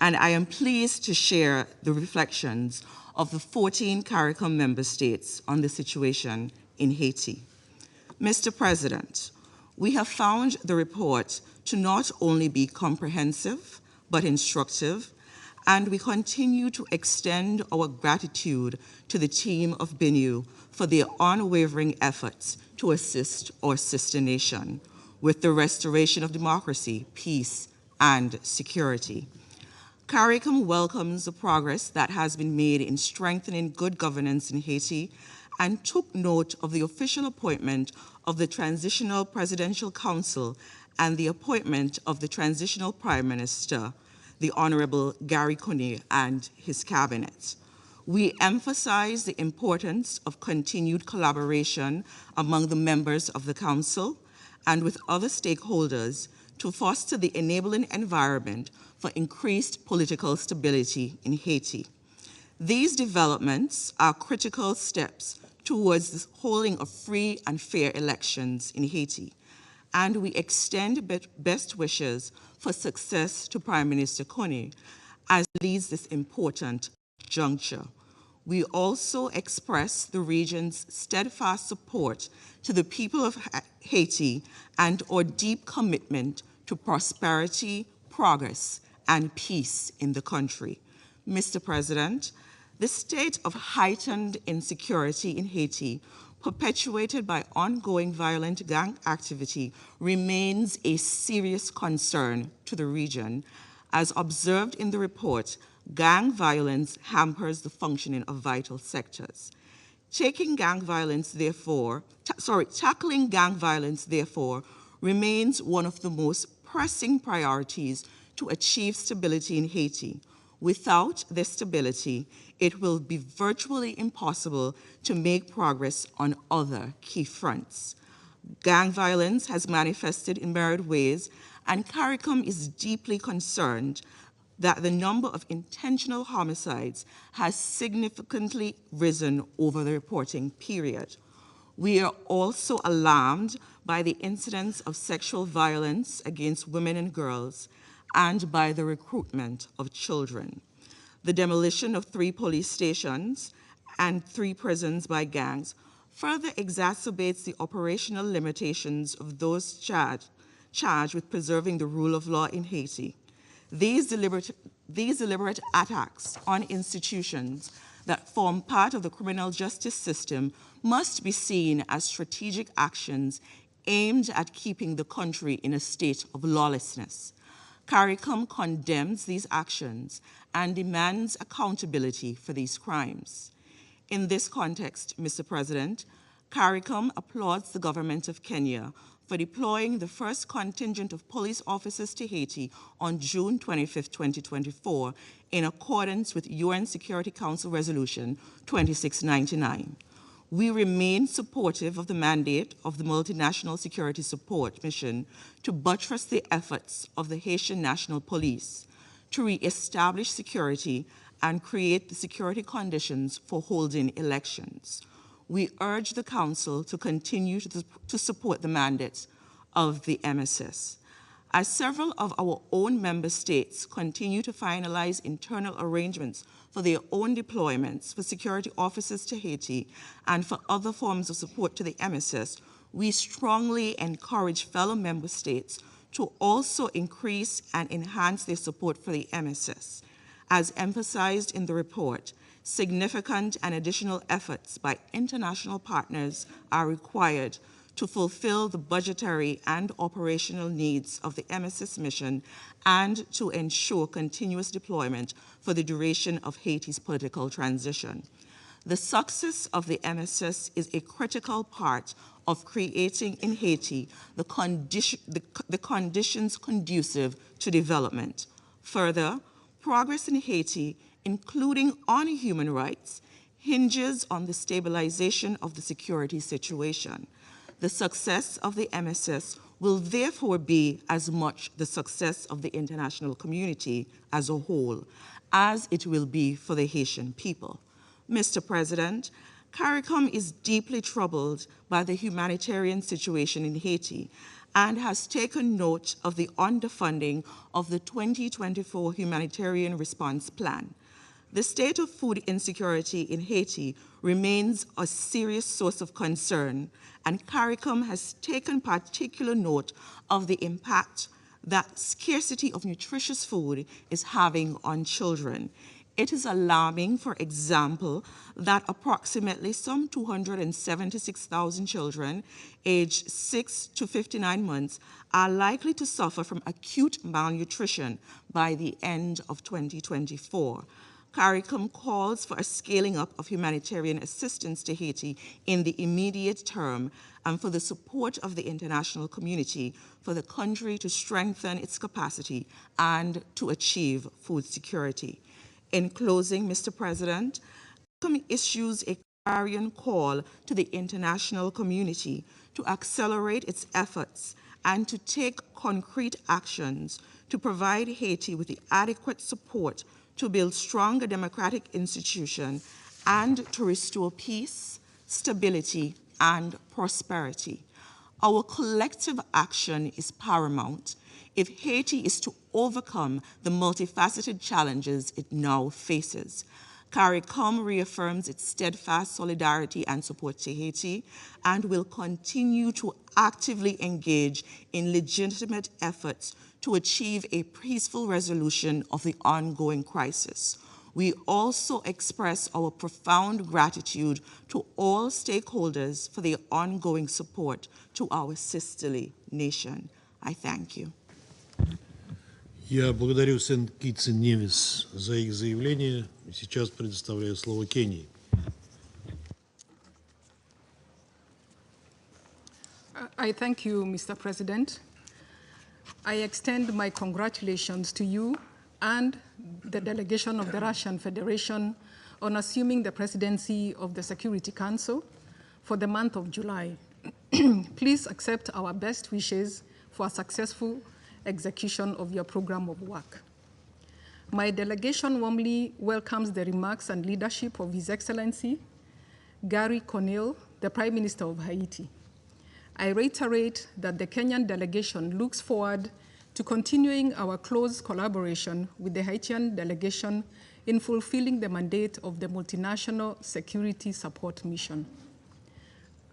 And I am pleased to share the reflections of the 14 CARICOM member states on the situation in Haiti. Mr. President, we have found the report to not only be comprehensive, but instructive, and we continue to extend our gratitude to the team of BINU for their unwavering efforts to assist our sister nation with the restoration of democracy, peace, and security. CARICOM welcomes the progress that has been made in strengthening good governance in Haiti and took note of the official appointment of the Transitional Presidential Council and the appointment of the Transitional Prime Minister, the Honorable Garry Conille, and his cabinet. We emphasize the importance of continued collaboration among the members of the Council and with other stakeholders to foster the enabling environment for increased political stability in Haiti. These developments are critical steps towards the holding of free and fair elections in Haiti, and we extend best wishes for success to Prime Minister Conille as he leads this important juncture. We also express the region's steadfast support to the people of Haiti and our deep commitment to prosperity, progress, and peace in the country. Mr. President, the state of heightened insecurity in Haiti, perpetuated by ongoing violent gang activity, remains a serious concern to the region. As observed in the report, gang violence hampers the functioning of vital sectors. Tackling gang violence, therefore, remains one of the most pressing priorities to achieve stability in Haiti. Without this stability, it will be virtually impossible to make progress on other key fronts. Gang violence has manifested in myriad ways, and CARICOM is deeply concerned that the number of intentional homicides has significantly risen over the reporting period. We are also alarmed by the incidence of sexual violence against women and girls and by the recruitment of children. The demolition of 3 police stations and 3 prisons by gangs further exacerbates the operational limitations of those charged with preserving the rule of law in Haiti. These deliberate attacks on institutions that form part of the criminal justice system must be seen as strategic actions aimed at keeping the country in a state of lawlessness. CARICOM condemns these actions and demands accountability for these crimes. In this context, Mr. President, CARICOM applauds the government of Kenya for deploying the first contingent of police officers to Haiti on June 25, 2024, in accordance with UN Security Council Resolution 2699. We remain supportive of the mandate of the Multinational Security Support Mission to buttress the efforts of the Haitian National Police to re-establish security and create the security conditions for holding elections. We urge the Council to continue to support the mandates of the MSS. As several of our own member states continue to finalize internal arrangements for their own deployments for security officers to Haiti and for other forms of support to the MSS, we strongly encourage fellow member states to also increase and enhance their support for the MSS. As emphasized in the report, significant and additional efforts by international partners are required to fulfill the budgetary and operational needs of the MSS mission and to ensure continuous deployment for the duration of Haiti's political transition. The success of the MSS is a critical part of creating in Haiti the conditions conducive to development. Further, progress in Haiti, including on human rights, hinges on the stabilization of the security situation. The success of the MSS will therefore be as much the success of the international community as a whole as it will be for the Haitian people. Mr. President, CARICOM is deeply troubled by the humanitarian situation in Haiti and has taken note of the underfunding of the 2024 Humanitarian Response Plan. The state of food insecurity in Haiti remains a serious source of concern, and CARICOM has taken particular note of the impact that scarcity of nutritious food is having on children. It is alarming, for example, that approximately some 276,000 children aged 6 to 59 months are likely to suffer from acute malnutrition by the end of 2024. CARICOM calls for a scaling up of humanitarian assistance to Haiti in the immediate term and for the support of the international community for the country to strengthen its capacity and to achieve food security. In closing, Mr. President, CARICOM issues a clarion call to the international community to accelerate its efforts and to take concrete actions to provide Haiti with the adequate support to build stronger democratic institutions and to restore peace, stability, and prosperity. Our collective action is paramount if Haiti is to overcome the multifaceted challenges it now faces. CARICOM reaffirms its steadfast solidarity and support to Haiti and will continue to actively engage in legitimate efforts to achieve a peaceful resolution of the ongoing crisis. We also express our profound gratitude to all stakeholders for their ongoing support to our sisterly nation. I thank you. Я благодарю Сент-Китс и Невис за их заявление. Сейчас предоставляю слово Кении. I thank you, Mr. President. I extend my congratulations to you and the delegation of the Russian Federation on assuming the presidency of the Security Council for the month of July. Please accept our best wishes for a successful execution of your program of work. My delegation warmly welcomes the remarks and leadership of His Excellency Garry, the Prime Minister of Haiti. I reiterate that the Kenyan delegation looks forward to continuing our close collaboration with the Haitian delegation in fulfilling the mandate of the Multinational Security Support Mission.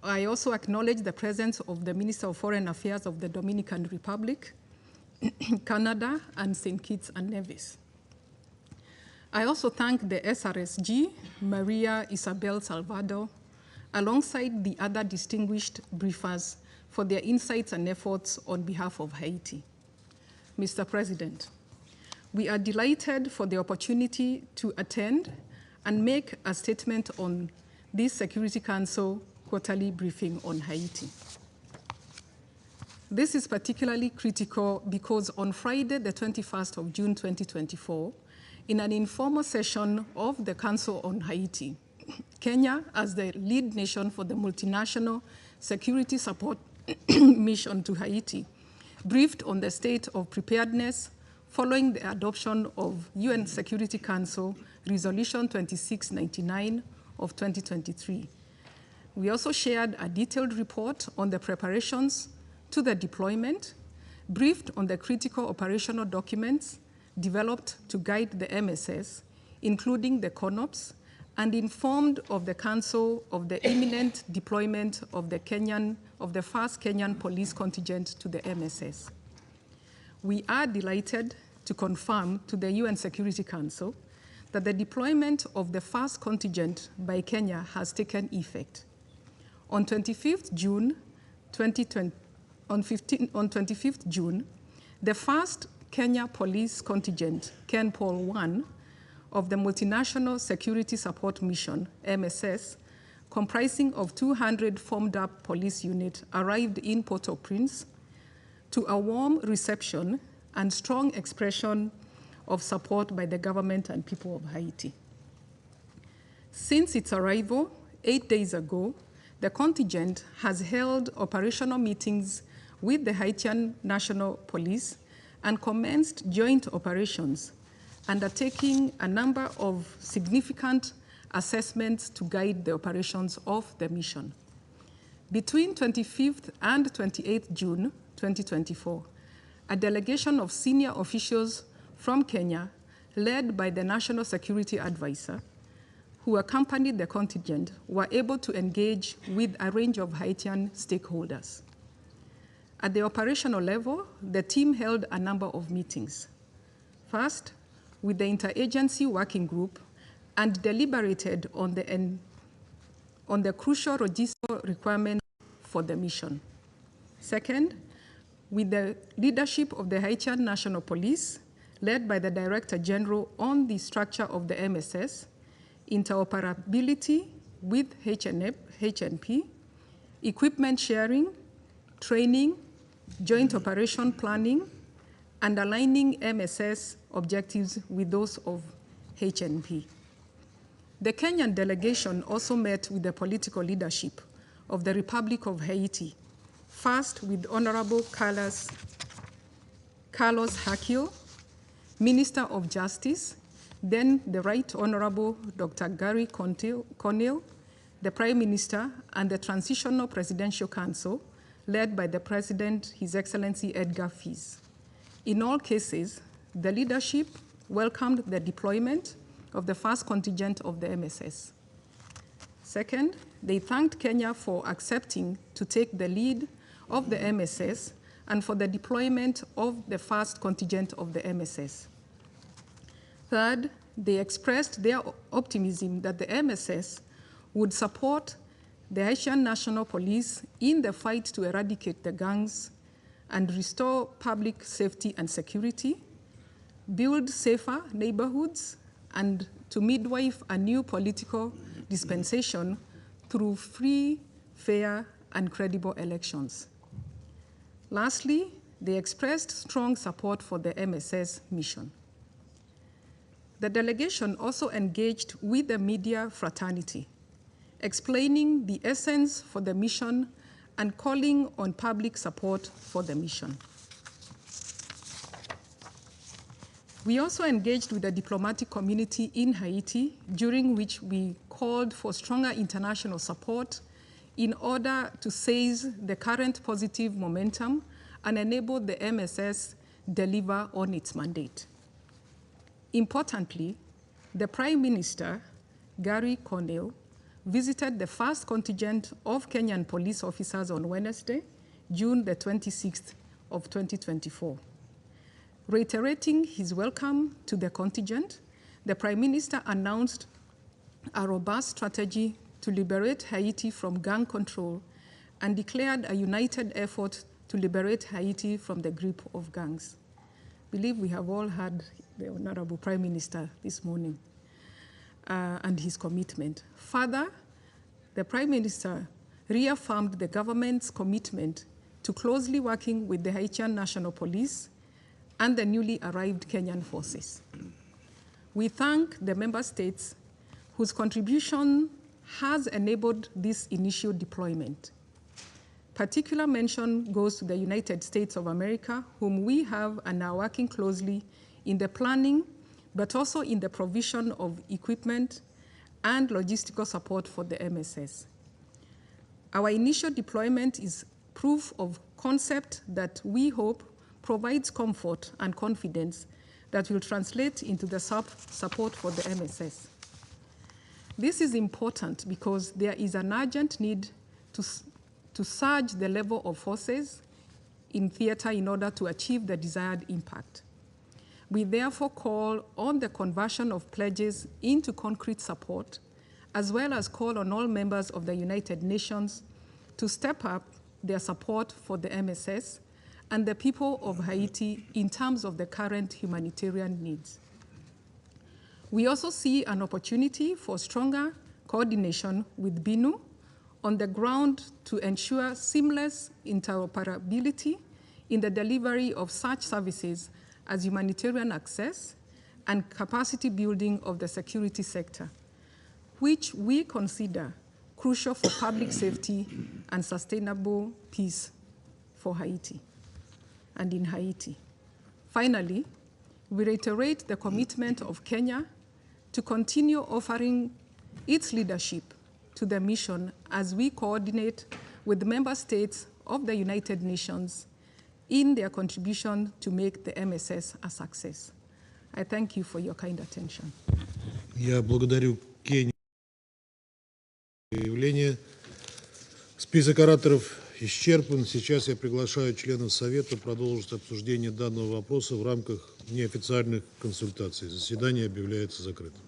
I also acknowledge the presence of the Minister of Foreign Affairs of the Dominican Republic, Canada, and St. Kitts and Nevis. I also thank the SRSG, Maria Isabel Salvador, alongside the other distinguished briefers for their insights and efforts on behalf of Haiti. Mr. President, we are delighted for the opportunity to attend and make a statement on this Security Council quarterly briefing on Haiti. This is particularly critical because on Friday, the 21st of June 2024, in an informal session of the Council on Haiti, Kenya, as the lead nation for the Multinational Security Support Mission to Haiti, briefed on the state of preparedness following the adoption of UN Security Council Resolution 2699 of 2023. We also shared a detailed report on the preparations to the deployment, briefed on the critical operational documents developed to guide the MSS, including the CONOPS, and informed of the Council of the imminent deployment of the first Kenyan police contingent to the MSS. We are delighted to confirm to the UN Security Council that the deployment of the first contingent by Kenya has taken effect. On 25th June, 25th June, the first Kenya police contingent, KenPol 1, of the Multinational Security Support Mission, MSS, comprising of 200 formed-up police units, arrived in Port-au-Prince to a warm reception and strong expression of support by the government and people of Haiti. Since its arrival 8 days ago, the contingent has held operational meetings with the Haitian National Police and commenced joint operations, undertaking a number of significant assessments to guide the operations of the mission. Between 25th and 28th June 2024, a delegation of senior officials from Kenya, led by the National Security Advisor, who accompanied the contingent, were able to engage with a range of Haitian stakeholders. At the operational level, the team held a number of meetings. First, with the interagency working group, and deliberated on the crucial logistical requirements for the mission. Second, with the leadership of the Haitian National Police, led by the Director General, on the structure of the MSS, interoperability with HNP, equipment sharing, training, joint operation planning, and aligning MSS objectives with those of HNP. The Kenyan delegation also met with the political leadership of the Republic of Haiti, first with Honorable Carlos Hakil, Minister of Justice, then the Right Honorable Dr. Garry Conille, the Prime Minister, and the Transitional Presidential Council, led by the President, His Excellency Edgar Fils. In all cases, the leadership welcomed the deployment of the first contingent of the MSS. Second, they thanked Kenya for accepting to take the lead of the MSS and for the deployment of the first contingent of the MSS. Third, they expressed their optimism that the MSS would support the Haitian National Police in the fight to eradicate the gangs and restore public safety and security, build safer neighborhoods, and to midwife a new political dispensation through free, fair, and credible elections. Lastly, they expressed strong support for the MSS mission. The delegation also engaged with the media fraternity, explaining the essence for the mission and calling on public support for the mission. We also engaged with the diplomatic community in Haiti, during which we called for stronger international support in order to seize the current positive momentum and enable the MSS deliver on its mandate. Importantly, the Prime Minister, Garry Conille, visited the first contingent of Kenyan police officers on Wednesday, June the 26th of 2024. Reiterating his welcome to the contingent, the Prime Minister announced a robust strategy to liberate Haiti from gang control and declared a united effort to liberate Haiti from the grip of gangs. I believe we have all heard the Honorable Prime Minister this morning and his commitment. Further, the Prime Minister reaffirmed the government's commitment to closely working with the Haitian National Police and the newly arrived Kenyan forces. We thank the member states whose contribution has enabled this initial deployment. Particular mention goes to the United States of America, whom we have and are working closely in the planning, but also in the provision of equipment and logistical support for the MSS. Our initial deployment is proof of concept that we hope provides comfort and confidence that will translate into the support for the MSS. This is important because there is an urgent need to surge the level of forces in theater in order to achieve the desired impact. We therefore call on the conversion of pledges into concrete support, as well as call on all members of the United Nations to step up their support for the MSS and the people of Haiti in terms of the current humanitarian needs. We also see an opportunity for stronger coordination with BINU on the ground to ensure seamless interoperability in the delivery of such services as humanitarian access and capacity building of the security sector, which we consider crucial for public safety and sustainable peace for Haiti and in Haiti. Finally, we reiterate the commitment of Kenya to continue offering its leadership to the mission as we coordinate with the member states of the United Nations in their contribution to make the MSS a success. I thank you for your kind attention. Я благодарю Кению за заявление. Список ораторов исчерпан. Сейчас я приглашаю членов Совета продолжить обсуждение данного вопроса в рамках неофициальных консультаций. Заседание объявляется закрытым.